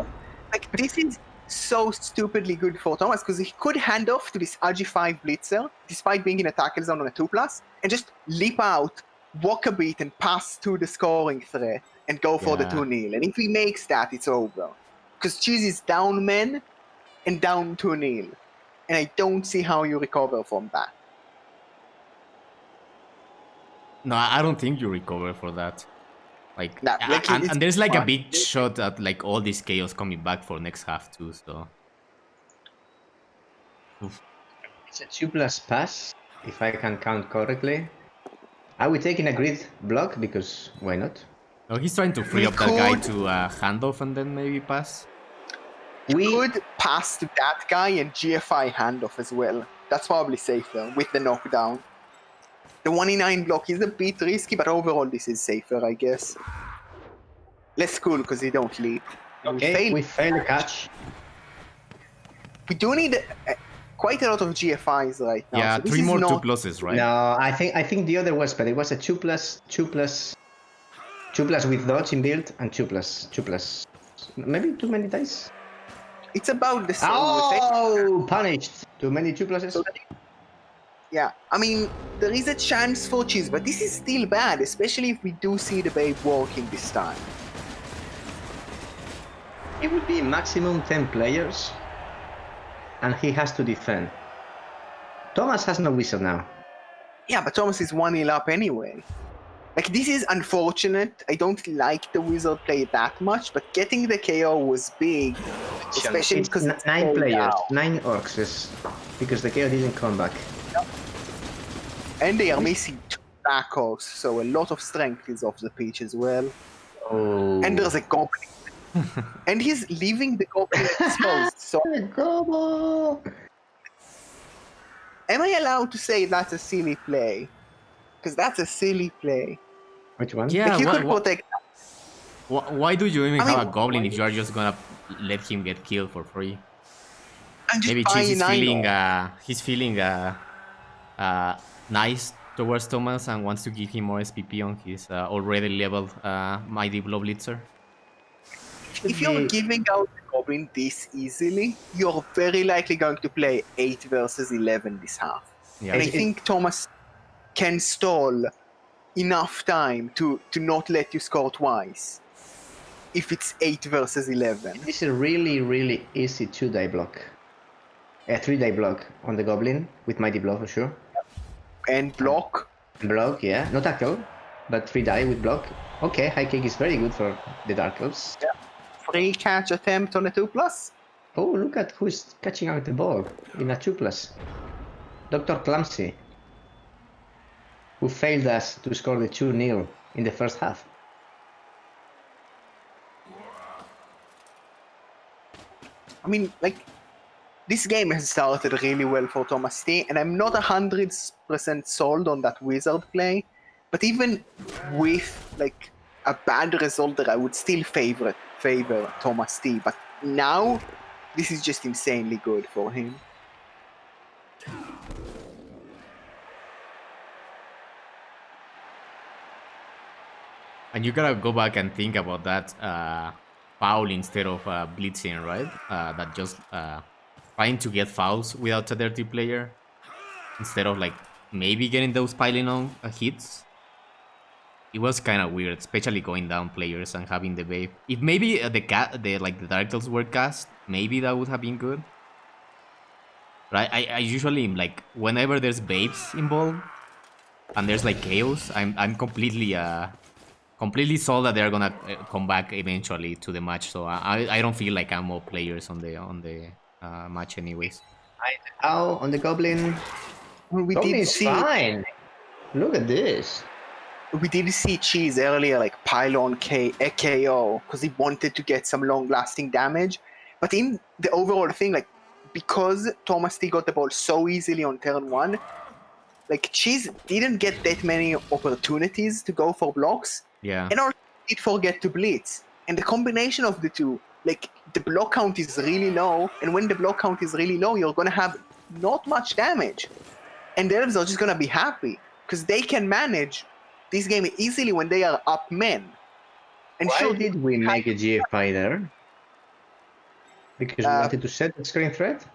like, this is so stupidly good for Thomas because he could hand off to this RG5 blitzer, despite being in a tackle zone on a 2+, and just leap out, walk a beat, and pass to the scoring threat and go for the Yeah. 2-0. And if he makes that, it's over. Because Cheese is down men and down 2-0. and I don't see how you recover from that. No, I don't think you recover for that. Like, It's and there's like a fun. big shot at like all this chaos coming back for next half too. So, oof. It's a 2+ pass, if I can count correctly. Are we taking a grid block? Because why not? No, he's trying to free We up that guy could- to handoff and then maybe pass. We Could pass to that guy and GFI handoff as well. That's probably safer with the knockdown. The 1-in-9 block is a bit risky, but overall this is safer, I guess. Less cool because they don't lead. okay. We failed the catch. We do need quite a lot of GFIs right now. Yeah, so this 3 is more not, 2+, right? No, I think the other was, but it was a 2+, 2+ with dodge in build and 2+. Maybe too many dice. It's about the same. Oh, punished. Too many 2+s. So yeah, I mean, there is a chance for cheese, but this is still bad, especially if we do see the babe working this time. It would be maximum 10 players, and he has to defend. Thomas has no wizard now. Yeah, but Thomas is 1-0 up anyway. Like, this is unfortunate. I don't like the wizard play that much, but getting the KO was big, especially It's because it's 9 so players, loud. 9 orcs, yes, because the KO didn't come back. And they are missing 2 backhoes, so a lot of strength is off the pitch as well. Oh. And there's a goblin. And he's leaving the goblin exposed, so Gobo! am I allowed to say that's a silly play? Because that's a silly play. Which one? Yeah, Like, you could why, protect. why do you even I have mean, a goblin if you are just gonna let him get killed for free? I'm just Maybe buying Cheese is feeling nine. he's feeling nice towards Thomas and wants to give him more SPP on his already leveled Mighty Blow Blitzer. If you're giving out the goblin this easily, you're very likely going to play 8 versus 11 this half. Yeah. And I think Thomas can stall enough time to not let you score twice if it's 8 versus 11. This is a really, really easy 2-die block. A 3-die block on the goblin with Mighty Blow for sure. And block. Block, yeah. No tackle, but 3-die with block. Okay, high kick is very good for the Dark Elves. Yeah. Free catch attempt on a 2+. Oh, look at who's catching out the ball in a 2+. Dr. Clumsy, who failed us to score the 2-0 in the first half. I mean, like, this game has started really well for TomasT, and I'm not 100% sold on that wizard play, but even with, like, a bad result there, I would still favor TomasT, but now, this is just insanely good for him. And you gotta go back and think about that foul instead of blitzing, right? That just trying to get fouls without a dirty player instead of like maybe getting those piling on hits. It was kind of weird, especially going down players and having the babe. If maybe the Dark Elves were cast, maybe that would have been good. Right? I usually like whenever there's babes involved and there's like chaos, I'm completely sold that they're gonna come back eventually to the match. So I don't feel like I'm more players on the match anyways. Oh, on the goblin. We Goblin did is see fine. Look at this. we did see Cheese earlier, like pile on a KO because he wanted to get some long-lasting damage. But in the overall thing, like because TomasT got the ball so easily on turn 1, like Cheese didn't get that many opportunities to go for blocks. Yeah. And also did forget to blitz. And the combination of the two, like the block count is really low, and when the block count is really low, you're gonna have not much damage. And the elves are just gonna be happy because they can manage this game easily when they are up men. And Why sure, did we make a GFI there? Because we wanted to set the screen threat?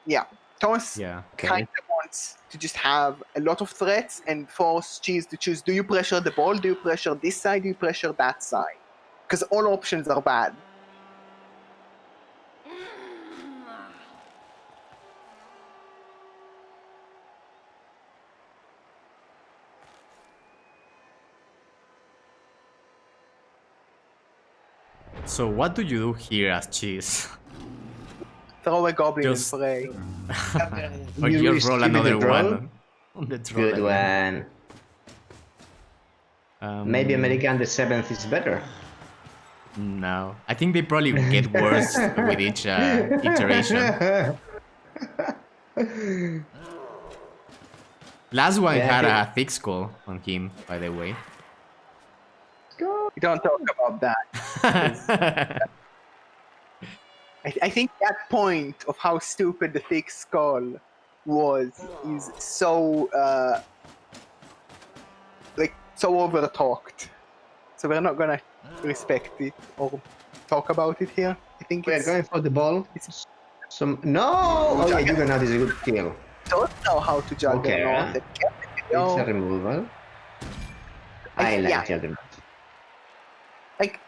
yeah, Thomas Yeah. kind of wants to just have a lot of threats and force Cheese to choose, do you pressure the ball, do you pressure this side, do you pressure that side? Because all options are bad. So what do you do here as Cheese? Throw a goblin Just- and pray. Or You just roll give it a another roll? one on the troll Good again. one. Maybe American the 7th is better. No, I think they probably get worse with each iteration. Last one Yeah, had I a thick skull on him, by the way. We don't talk about that. I think that point of how stupid the thick skull was is so so over talked. So we're not gonna respect it or talk about it here. I think We're it's going for the ball. No! Oh yeah, Juggernaut is a good kill. don't know how to juggle Okay. north. It's a removal. I like yeah. Juggernaut. Like,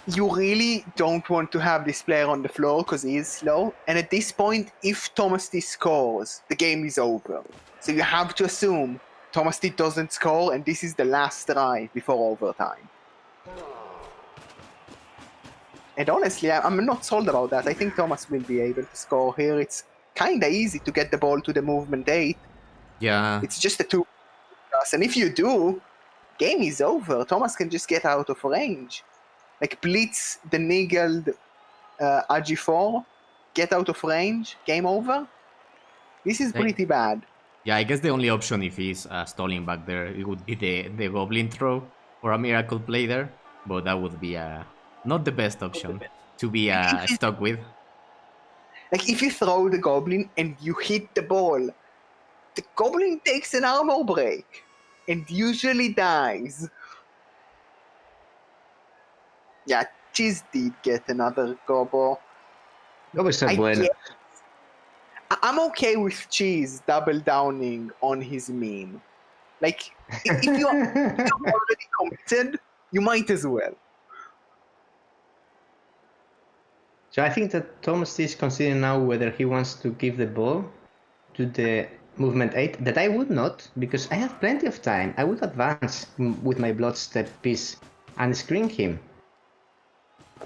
you really don't want to have this player on the floor because he is slow. And at this point, if TomasT scores, the game is over. So you have to assume TomasT doesn't score, and this is the last drive before overtime. And honestly, I'm not sold about that. I think Thomas will be able to score here. It's kind of easy to get the ball to the movement 8. Yeah, It's just a 2 pass. And if you do, game is over. Thomas can just get out of range. Like, blitz the niggled AG4, get out of range, game over. This is pretty bad. yeah. I guess the only option if he's stalling back there, it would be the goblin throw or a miracle play there, but that would be not the best option to be stuck with. Like, if you throw the goblin and you hit the ball, the goblin takes an armor break and usually dies. Yeah, Cheese did get another gobble. I'm okay with Cheese double downing on his meme. Like, if you're already committed, you might as well. So I think that TomasT is considering now whether he wants to give the ball to the movement 8. That I would not, because I have plenty of time. I would advance with my Bloodstep piece and screen him.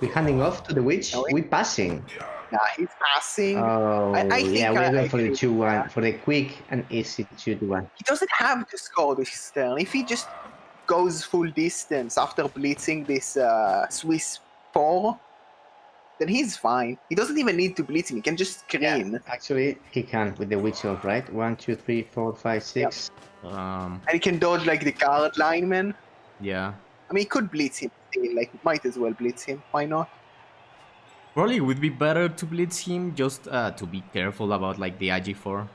We're handing off to the witch. We're passing. Yeah, he's passing. Oh, I think yeah, we're going for the agree 2-1, for the quick and easy 2-1. He doesn't have to score this turn. If he just goes full distance after blitzing this Swiss 4, then he's fine. He doesn't even need to blitz him. He can just screen. Yeah, actually, he can with the witch ult, right? 1, 2, 3, 4, 5, 6. And he can dodge like the guard lineman. Yeah. I mean, he could blitz him still. Like, might as well blitz him. Why not? Probably would be better to blitz him just to be careful about like the IG4.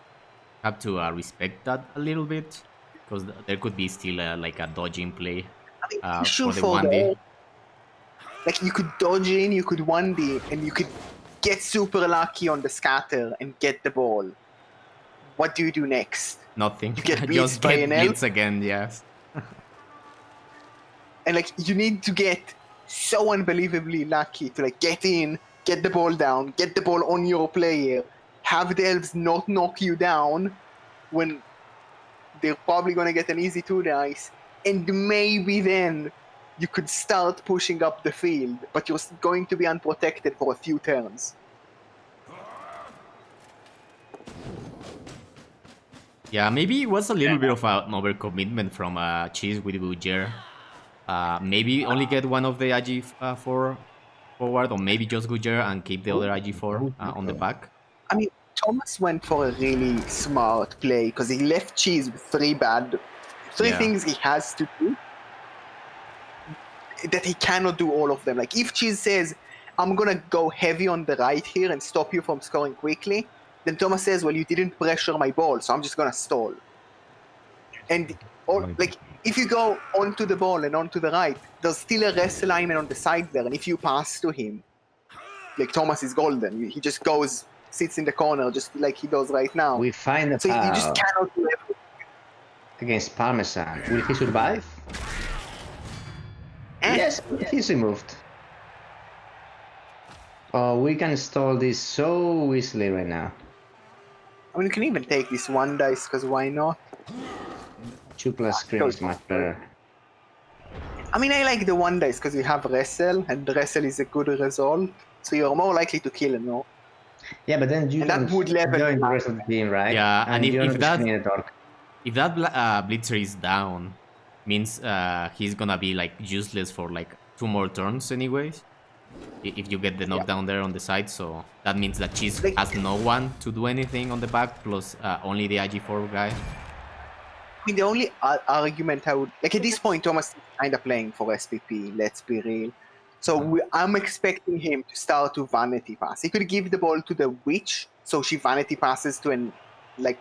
Have to respect that a little bit because there could be still like a dodging play I mean, for the 1D. Like, you could dodge in, you could 1D, and you could get super lucky on the scatter and get the ball. What do you do next? Nothing. You get blitzed just by get an elf? blitz again, yes. And like, you need to get so unbelievably lucky to like get in, get the ball down, get the ball on your player, have the elves not knock you down when they're probably gonna get an easy 2 dice, and maybe then you could start pushing up the field, but you're going to be unprotected for a few turns. Yeah, maybe it was a little bit of an overcommitment from Cheese with Gujer. Maybe only get one of the IG4 forward, or maybe just Gujer and keep the other IG4 on the back. I mean, Thomas went for a really smart play because he left Cheese with three things he has to do that he cannot do all of them. Like, if Cheese says, I'm gonna go heavy on the right here and stop you from scoring quickly, then Thomas says, well, you didn't pressure my ball, so I'm just gonna stall. And like, if you go onto the ball and onto the right, there's still a rest alignment on the side there, and if you pass to him, like, Thomas is golden. He just goes, sits in the corner just like he does right now. We find the so you just cannot do everything. Against Parmesan. Will he survive? Yes, he's removed. Oh, we can stall this so easily right now. I mean, you can even take this 1 dice, because why not? 2+ screen is much better. I mean, I like the one dice because you have wrestle, and wrestle is a good result, so you're more likely to kill, no? Yeah, but then you And that don't would level join the up. rest of the team, right? Yeah, and you're if not that screening a dark. if that blitzer is down, means he's gonna be like useless for like 2 more turns anyways. If you get the knockdown there on the side, so that means that Cheese Like- has no one to do anything on the back, plus only the IG4 guy. I mean, the only argument I would like at this point, Thomas is kind of playing for SPP. Let's be real. So I'm expecting him to start to vanity pass. He could give the ball to the witch, so she vanity passes to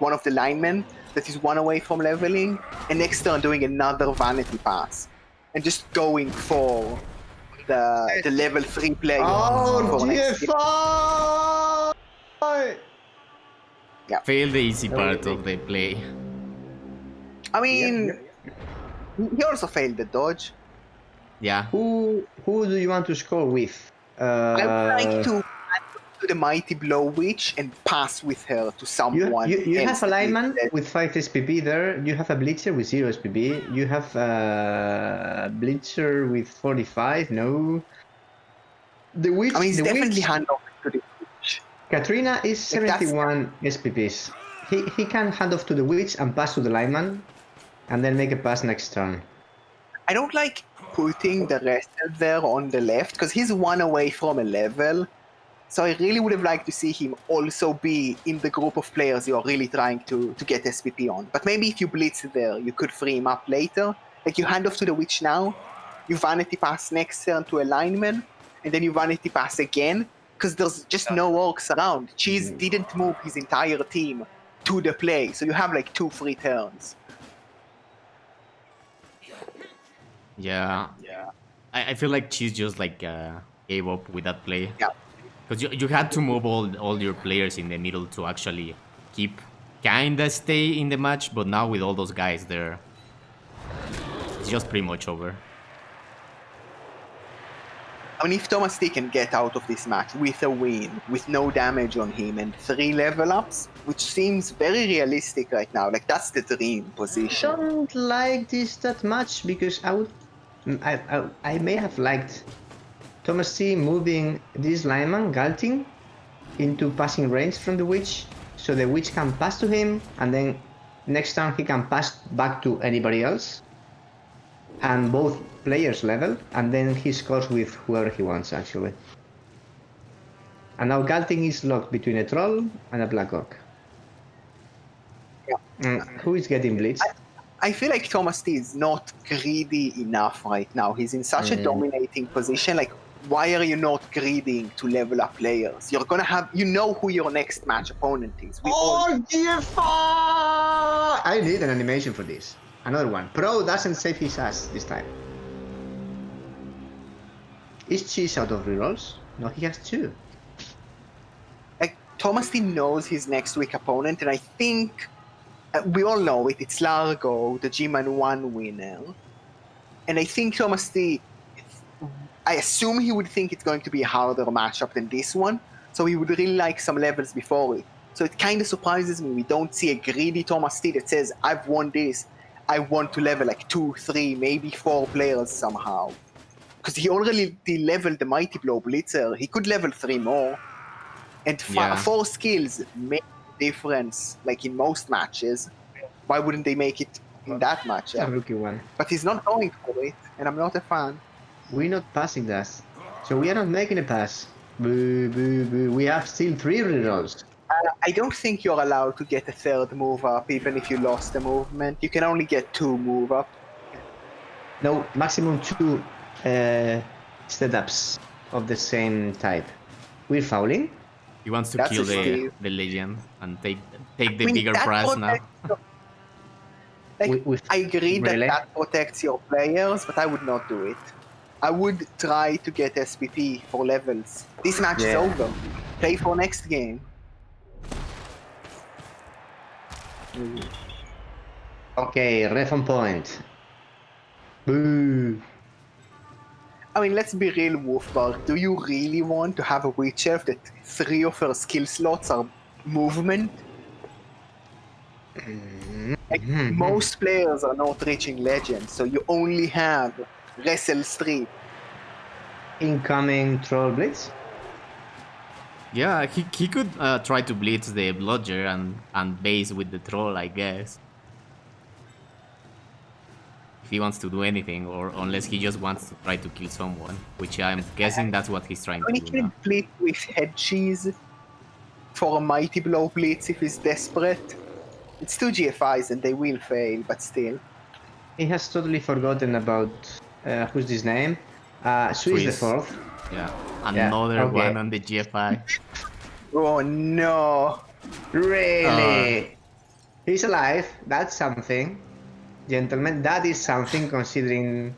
one of the linemen that is 1 away from leveling, and next turn doing another vanity pass, and just going for the level 3 player. Oh, for next game. GFI! Fail the easy part of the play. I mean, he also failed the dodge. Yeah. Who do you want to score with? I would like to do the mighty blow witch and pass with her to someone. You have else a that lineman is- with 5 SPP there. You have a blitzer with 0 SPP. You have a blitzer with 45. No. The witch. I mean, it's the definitely witch, hand off to the witch. Katrina is Like, that's- 71 SPPs. He can hand off to the witch and pass to the lineman, and then make a pass next turn. I don't like putting the rest there on the left because he's 1 away from a level. So I really would have liked to see him also be in the group of players you're really trying to get SPP on. But maybe if you blitz there, you could free him up later. Like you hand off to the witch now, you vanity pass next turn to a lineman, and then you vanity pass again because there's just no orcs around. Cheese didn't move his entire team to the play, so you have like 2 free turns. Yeah. I feel like Cheese just like gave up with that play. Yeah. Because you had to move all your players in the middle to actually kinda stay in the match, but now with all those guys there, it's just pretty much over. I mean, if TomasT can get out of this match with a win, with no damage on him, and 3 level ups, which seems very realistic right now, like that's the dream position. Don't like this that much because I may have liked TomasT moving this lineman Galting into passing range from the witch, so the witch can pass to him, and then next turn he can pass back to anybody else, and both players level, and then he scores with whoever he wants actually. And now Galting is locked between a troll and a black orc. Yeah. Who is getting blitzed? I feel like TomasT is not greedy enough right now. He's in such a dominating position. Like, why are you not greedy to level up players? You're gonna have, you know who your next match opponent is. We all GFI! I need an animation for this. Another one. Pro doesn't save his ass this time. Is Cheese out of rerolls? No, he has 2. like TomasT knows his next week opponent, and I think we all know it. It's Largo, the G-Man 1 winner, and I think TomasT. I assume he would think it's going to be a harder matchup than this one, so he would really like some levels before it. So it kind of surprises me we don't see a greedy TomasT that says, I've won this, I want to level like 2, 3, maybe 4 players somehow. Because he already leveled the Mighty Blow Blitzer, he could level 3 more. And 4 skills make a difference, like in most matches. Why wouldn't they make it in that match? A rookie one. But he's not going for it, and I'm not a fan. We're not passing that. So we are not making a pass. Boo, boo, boo. We have still 3 rerolls. I don't think you're allowed to get a 3rd move up, even if you lost the movement. You can only get 2 move up. No, maximum 2 setups of the same type. We're fouling. He wants to That's kill a steal. the legend and take the I mean, bigger that prize now. Like, With I agree Really? that protects your players, but I would not do it. I would try to get SPP for levels. This match is Yeah. over. Play for next game. Okay, ref on point. Boo. I mean, let's be real, Wolfbar. Do you really want to have a witch elf that 3 of her skill slots are movement? Like, most players are not reaching legends, so you only have wrestle street. Incoming troll blitz. Yeah, he could try to blitz the bludger and base with the troll, I guess. If he wants to do anything, or unless he just wants to try to kill someone, which I'm guessing that's what he's trying I mean, to he do now. can blitz with head cheese for a mighty blow blitz if he's desperate. It's 2 GFIs and they will fail, but still. He has totally forgotten about who's this name? Swiss the Swiss. fourth. Yeah, another okay. one on the GFI. Oh no! Really? He's alive. That's something. Gentlemen, that is something considering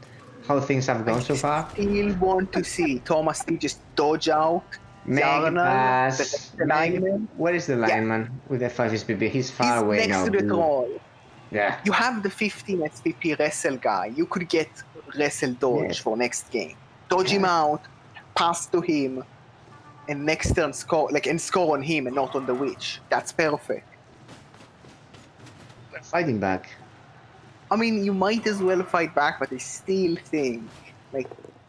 how things have gone so far. Still want to see TomasT just dodge out. Make Yarnell, pass. the lineman. Where is the lineman with the 5 SPP? He's far He's away next now. to the dude. troll. Yeah. You have the 15 SPP wrestle guy. You could get wrestle dodge Yeah. for next game. Dodge him out, pass to him, and next turn score and score on him and not on the witch. That's perfect. We're fighting back. I mean, you might as well fight back, but I still think,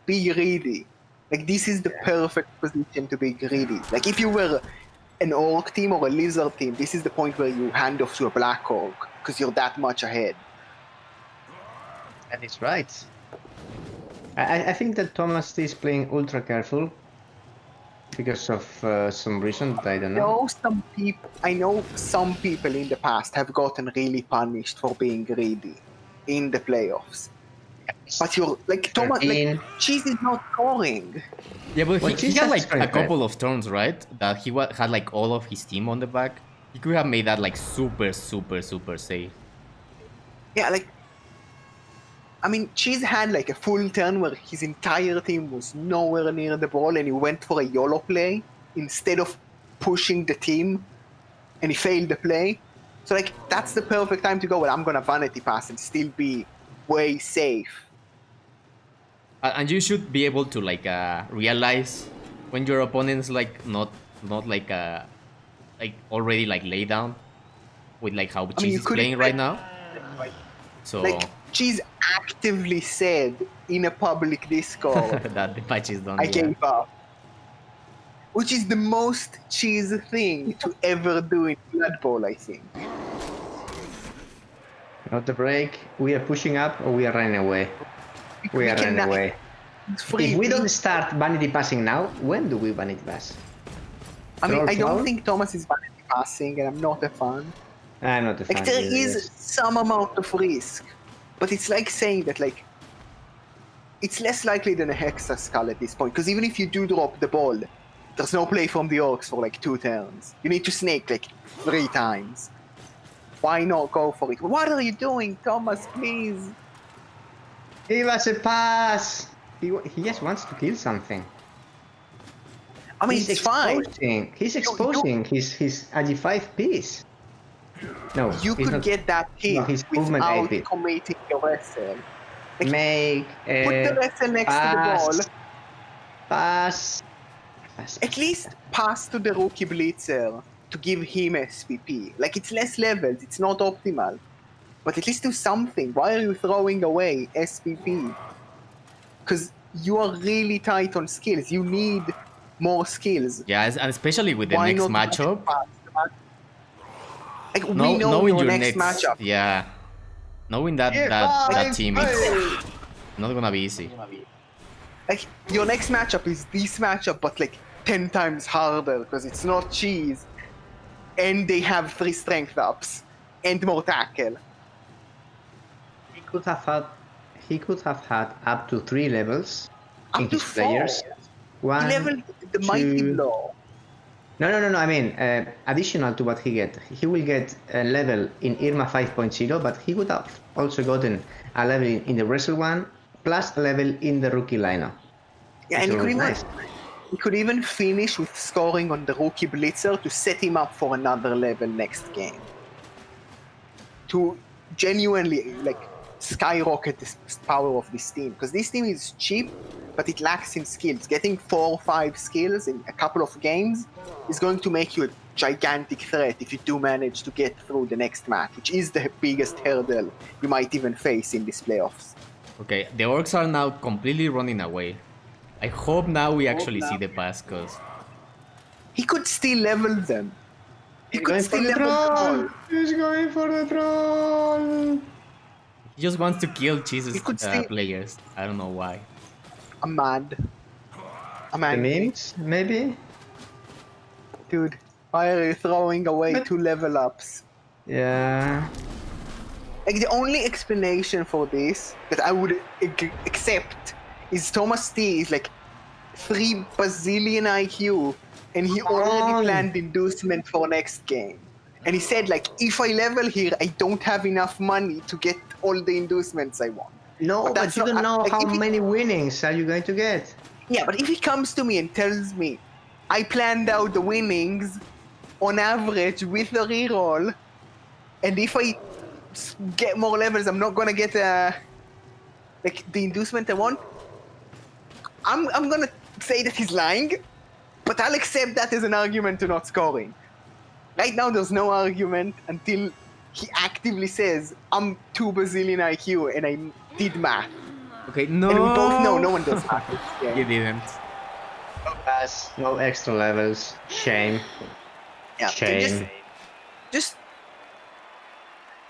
be greedy. This is the perfect position to be greedy. If you were an orc team or a lizard team, this is the point where you hand off to a black orc, because you're that much ahead. That is right. I think that TomasT is playing ultra careful because of some reason that I don't know. I know some people in the past have gotten really punished for being greedy in the playoffs. But you're Cheese is not scoring. Yeah, but Well, he he's had just a couple of turns, right? That he had all of his team on the back. He could have made that super safe. Yeah, I mean, Cheese had a full turn where his entire team was nowhere near the ball and he went for a YOLO play instead of pushing the team and he failed the play. So that's the perfect time to go, well, I'm gonna vanity pass and still be way safe. And you should be able to realize when your opponent's not already lay down with how Cheese is playing right now. So Cheese actively said in a public Discord that the patch is done. I gave up. Which is the most Cheese thing to ever do in Blood Bowl, I think. Not the break. We are pushing up or we are running away. We are running away. If we don't start vanity passing now, when do we vanity pass? I mean, I don't Troll? think Thomas is vanity passing, and I'm not a fan. I'm not a fan. There either, is yes. some amount of risk, but it's saying that it's less likely than a Hexa Skull at this point, because even if you do drop the ball, there's no play from the Orcs for 2 turns. You need to snake 3 times. Why not go for it? What are you doing, Thomas, please? Give us a pass! He just wants to kill something. I mean, it's fine. He's exposing his AG5 piece. No, You he's could not- get that hit no, his movement without AP. committing your wrestle. Make a Put the wrestle next to the ball. Pass. At least pass to the rookie blitzer to give him SPP. It's less levels, it's not optimal. But at least do something. Why are you throwing away SPP? Because you are really tight on skills. You need more skills. Yeah, and especially with the Why next not matchup. We know knowing your your next matchup. Yeah, knowing that team is not gonna be easy. Your next matchup is this matchup, but 10 times harder because it's not Cheese, and they have 3 strength ups and more tackle. He could have had up to 3 levels in Up to his 4. players. One, Level the mighty 2. blow. No. I mean, additional to what he get, he will get a level in Irma 5.0, but he would have also gotten a level in the Wrestle 1 plus a level in the rookie lineup. Yeah, and Nice. he could even finish with scoring on the rookie blitzer to set him up for another level next game. To genuinely skyrocket the power of this team, because this team is cheap, but it lacks in skills. Getting 4 or 5 skills in a couple of games is going to make you a gigantic threat if you do manage to get through the next match, which is the biggest hurdle you might even face in these playoffs. Okay, the orcs are now completely running away. I hope now we actually see the pass, cause He could still level them. He He's could going for still the level them troll! all. He's going for the troll! he just wants to kill He Cheese's could still. players. I don't know why. I'm mad. I'm The angry. memes, maybe? Dude, why are you throwing away But- 2 level ups? Yeah. Like, the only explanation for this that I would accept is TomasT is like 3 bazillion IQ, and he already on. planned inducement for next game. And he said, like, if I level here, I don't have enough money to get all the inducements I want. No, but that's you not- don't know like, how if he- many winnings are you going to get. Yeah, but if he comes to me and tells me, I planned out the winnings on average with the reroll, and if I get more levels, I'm not gonna get like the inducement I want. I'm gonna say that he's lying, but I'll accept that as an argument to not scoring. Right now, there's no argument until he actively says, I'm 2 bazillion IQ and I did math. Okay, no. And we both know no one does math. Yeah. He didn't. No pass, no extra levels. Shame. Yeah, so Shame. just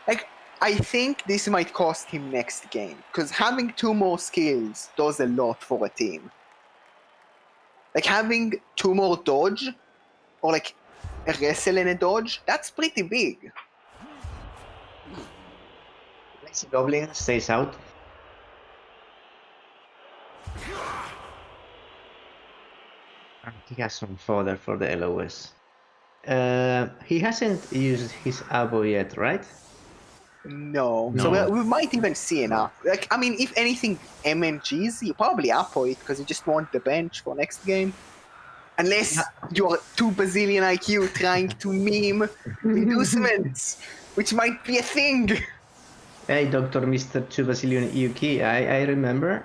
like, I think this might cost him next game, because having 2 more skills does a lot for a team. Like, having 2 more dodge, or like a wrestle and a dodge, that's pretty big. Lazy Goblin stays out. He has some fodder for the LOS. He hasn't used his abo yet, right? No. No. So we might even see enough. Like, I mean, if anything, MNGs, you probably Apo it because you just want the bench for next game. Unless you're 2 bazillion IQ trying to meme inducements, which might be a thing. Hey, Dr. Mr. 2 Basilion Yuki, I remember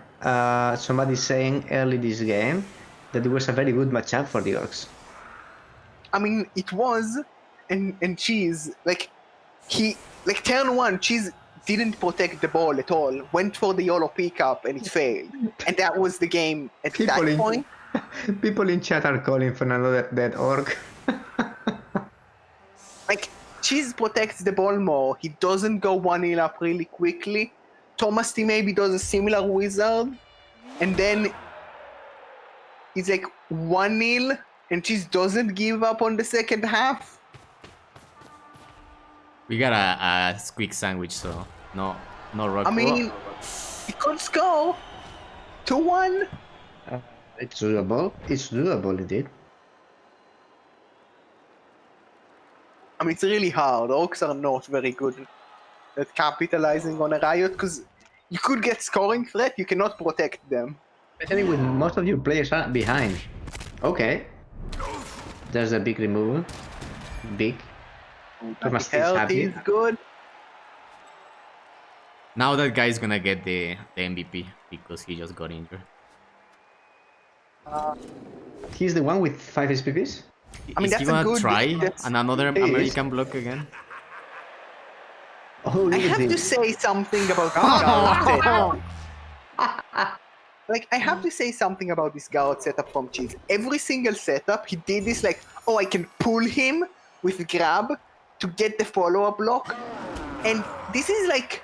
somebody saying early this game that it was a very good matchup for the Orcs. I mean, it was, and Cheese, like, turn 1, Cheese didn't protect the ball at all, went for the YOLO pickup and it failed. And that was the game at that point. People in chat are calling for another dead Orc. Like, Cheese protects the ball more. He doesn't go 1-0 up really quickly. TomasT maybe does a similar wizard, and then he's like 1-0, and Cheese doesn't give up on the second half. We got a squeak sandwich, so no rock. I mean, he could score 2-1. It's doable. It's doable, indeed. I mean, it's really hard. Orcs are not very good at capitalizing on a riot, because you could get scoring threat, you cannot protect them. Especially when most of your players are behind. Okay. There's a big removal. Big. TomasT is Health happy. is good. Now that guy's gonna get the MVP because he just got injured. He's the one with 5 SPPs? I mean, Is that's he a gonna good- try that's- another He is. American block again? Oh, I look at have to this. say something about this guard setup. Like, I have to say something about this guard setup from Cheese. Every single setup, he did this like, oh, I can pull him with grab to get the follow-up block. And this is like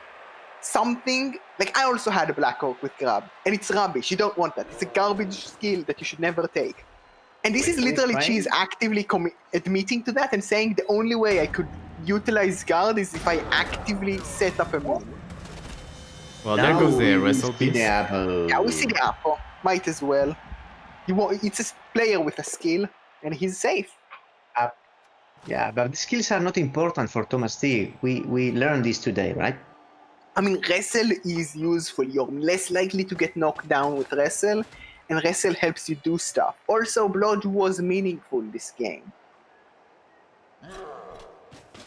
something, like, I also had a Black Orc with grab, and it's rubbish. You don't want that. It's a garbage skill that you should never take. And this is literally right? Cheese actively admitting to that and saying the only way I could utilize guard is if I actively set up a move. Well, there goes the wrestle piece. Yeah, we see the Apple. Might as well. It's a player with a skill, and he's safe. Yeah, but the skills are not important for TomasT. We learned this today, right? I mean, wrestle is useful. You're less likely to get knocked down with wrestle, and wrestle helps you do stuff. Also, blood was meaningful this game.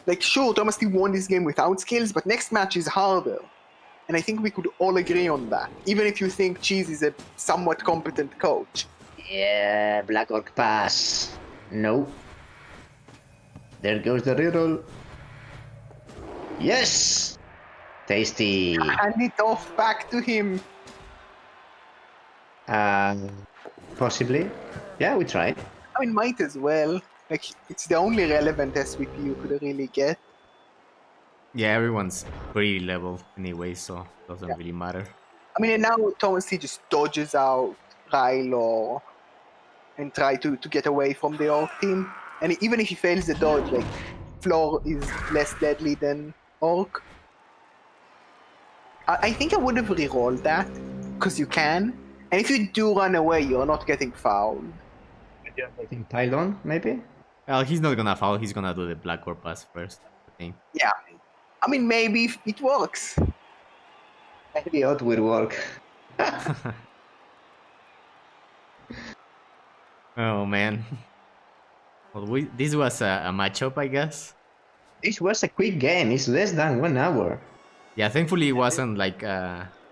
Like, sure, TomasT won this game without skills, but next match is harder. And I think we could all agree on that, even if you think Cheese is a somewhat competent coach. Yeah, Black Orc pass. No. There goes the reroll. Yes! Tasty. Hand it off back to him. Possibly. Yeah, we tried. I mean, might as well. Like, it's the only relevant SVP you could really get. Yeah, everyone's pretty level anyway, so it doesn't really matter. I mean, and now TomasT just dodges out Rylor and try to get away from the Orc team. And even if he fails the dodge, like, Floor is less deadly than Orc. I think I would have re-rolled that, because you can. And if you do run away, you're not getting fouled. I think piled on, maybe? Well, he's not gonna foul, he's gonna do the Black Orb pass first, I think. Yeah. I mean, maybe if it works. Maybe it will work. Oh man. Well, this was a matchup, I guess. This was a quick game. It's less than 1 hour. Yeah, thankfully it wasn't like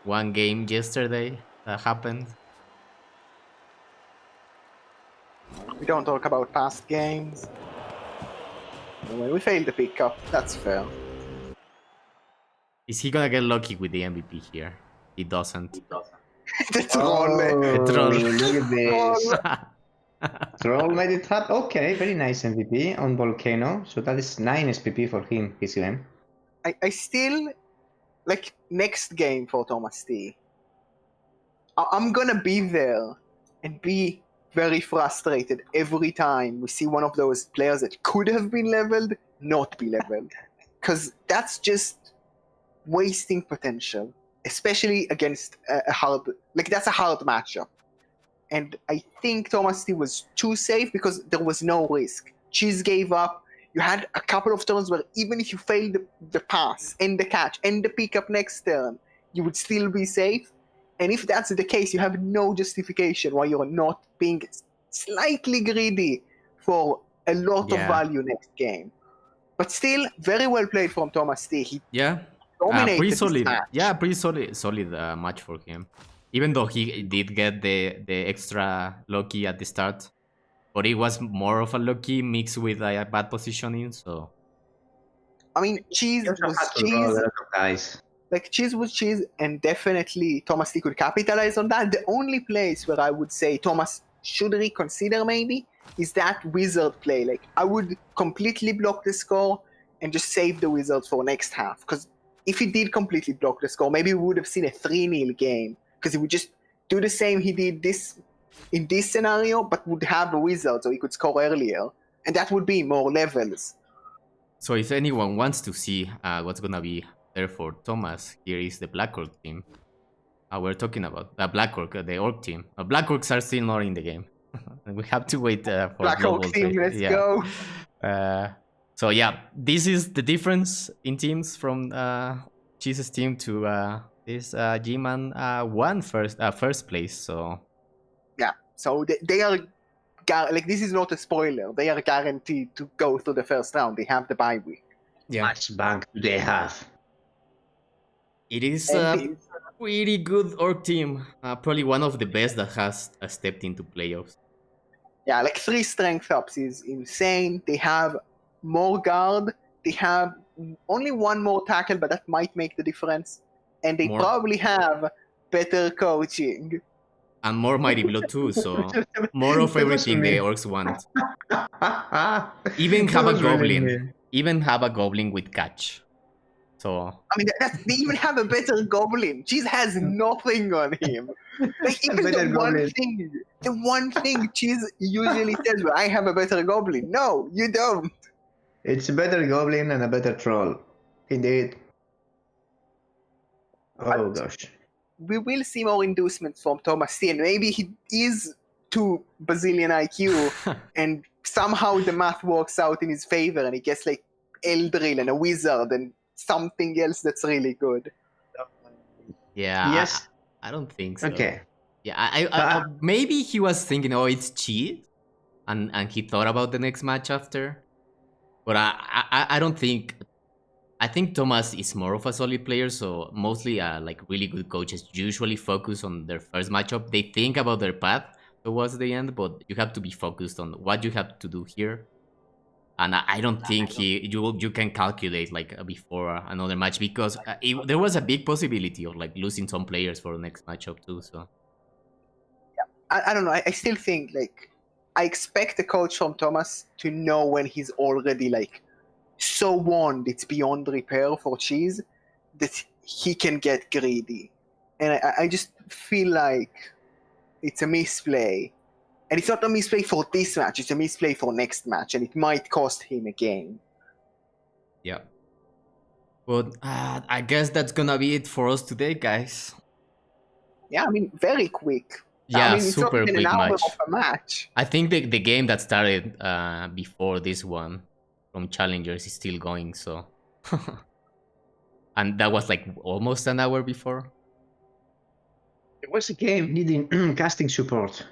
one game yesterday that happened. We don't talk about past games. Anyway, we failed the pickup. That's fair. Is he gonna get lucky with the MVP here? He doesn't. The troll. The troll. Look at this. Troll made it happen. Okay, very nice MVP on Volcano. So that is 9 SPP for him, his game. I still, like, next game for TomasT, I'm gonna be there and be very frustrated every time we see one of those players that could have been leveled not be leveled. Because that's just wasting potential, especially against a hard, like, that's a hard matchup. And I think TomasT was too safe because there was no risk. Cheese gave up. You had a couple of turns where even if you failed the pass and the catch and the pickup next turn, you would still be safe. And if that's the case, you have no justification why you're not being slightly greedy for a lot of value next game. But still, very well played from TomasT. He dominated pretty solid. match. Yeah, pretty solid match for him. Even though he did get the extra lucky at the start, but it was more of a lucky mixed with a bad positioning. So, I mean, Cheese was Cheese. Like, Cheese was Cheese, and definitely TomasT could capitalize on that. The only place where I would say Thomas should reconsider maybe is that wizard play. Like, I would completely block the score and just save the wizards for next half. Because if he did completely block the score, maybe we would have seen a 3-0 game. Because he would just do the same he did in this scenario, but would have a wizard so he could score earlier. And that would be more levels. So if anyone wants to see what's gonna be there for Thomas, here is the Black Orc team. We're talking about the Black Orc, the Orc team. Black Orcs are still not in the game. We have to wait for Black Orc team, let's go. So yeah, this is the difference in teams from Cheese's team to this G-Man won first place. So yeah, so they are like, this is not a spoiler. They are guaranteed to go through the first round. They have the bye week. yeah, Much bank do they have? it is a pretty good Orc team. Probably one of the best that has stepped into playoffs. Yeah, like 3 strength ups is insane. They have more guard. They have only 1 more tackle, but that might make the difference. And they probably have better coaching. And more Mighty Blow too, so more of everything the Orcs want. Even have a Goblin. Even have a Goblin with catch. So I mean, they even have a better Goblin. Cheese has nothing on him. Like, even the one thing Cheese usually says, well, I have a better Goblin. No, you don't. It's a better Goblin and a better Troll. Indeed. Oh gosh. We will see more inducements from TomasT, and maybe he is 2 bazillion IQ, and somehow the math works out in his favor, and he gets like Eldril and a Wizard and something else that's really good. yeah, Yes. I don't think so. Okay. Yeah, I maybe he was thinking, oh, it's cheese, and he thought about the next match after. But I don't think. I think Thomas is more of a solid player, so mostly like really good coaches usually focus on their first matchup. They think about their path towards the end, but you have to be focused on what you have to do here. And I don't think you can calculate like before another match, because there was a big possibility of like losing some players for the next matchup too. So I don't know. I still think like I expect the coach from Thomas to know when he's already like so warned it's beyond repair for Cheese that he can get greedy, and I just feel like it's a misplay, and it's not a misplay for this match. It's a misplay for next match, and it might cost him a game. yeah. But I guess that's gonna be it for us today, guys. Yeah, I mean, very quick. Yeah, I mean, it's not super even quick an hour match. of a match. I think the game that started before this one from Challengers is still going, so and that was like almost an hour before. It was a game needing casting support.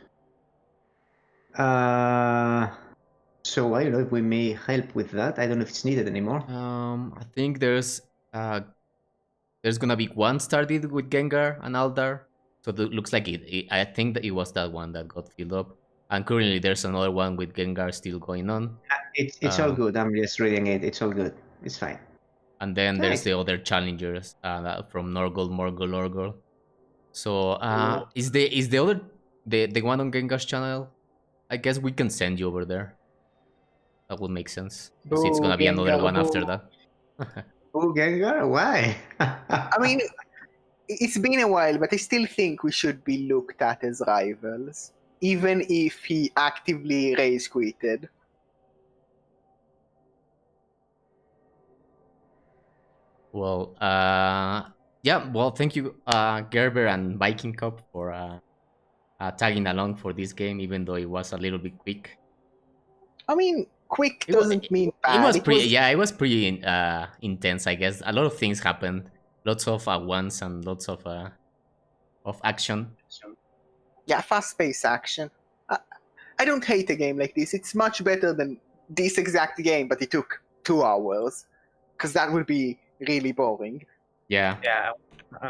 So I don't know if we may help with that. I don't know if it's needed anymore. I think there's gonna be one started with Gengar and Aldar, so it looks like I think that it was that one that got filled up, and currently there's another one with Gengar still going on. It's all good. I'm just reading it. It's all good. It's fine. And then there's Nice. the other challengers from Norgol, Morgul, Orgol. So is the other the one on Gengar's channel? I guess we can send you over there. That would make sense. Because it's gonna be another Gengar, one after boo. that. Oh, Gengar? Why? I mean, it's been a while, but I still think we should be looked at as rivals, even if he actively rage quitted. Well, yeah. Well, thank you, Gerber and Viking Cup for tagging along for this game, even though it was a little bit quick. I mean, quick It was, doesn't mean bad. it was pretty. Yeah, it was pretty intense. I guess a lot of things happened, lots of ones and lots of action. Yeah, fast-paced action. I don't hate a game like this. It's much better than this exact game, but it took 2 hours, because that would be really boring. Yeah. Yeah,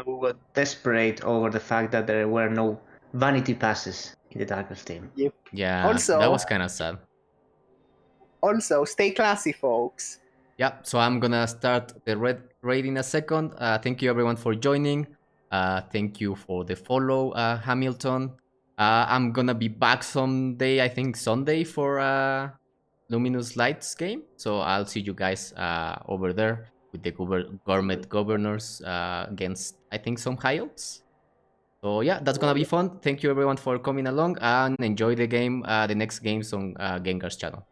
we were desperate over the fact that there were no vanity passes in the Darkest team. Yep. Yeah. Also- that was kind of sad. Also, stay classy, folks. Yeah, so I'm gonna start the raid in a second. Thank you everyone for joining. Thank you for the follow, Hamilton. I'm gonna be back someday, I think Sunday, for Luminous Lights game. So I'll see you guys over there with the Gourmet Governors against, I think, some high elves. So yeah, that's gonna be fun. Thank you everyone for coming along, and enjoy the game, the next games on Gengar's channel.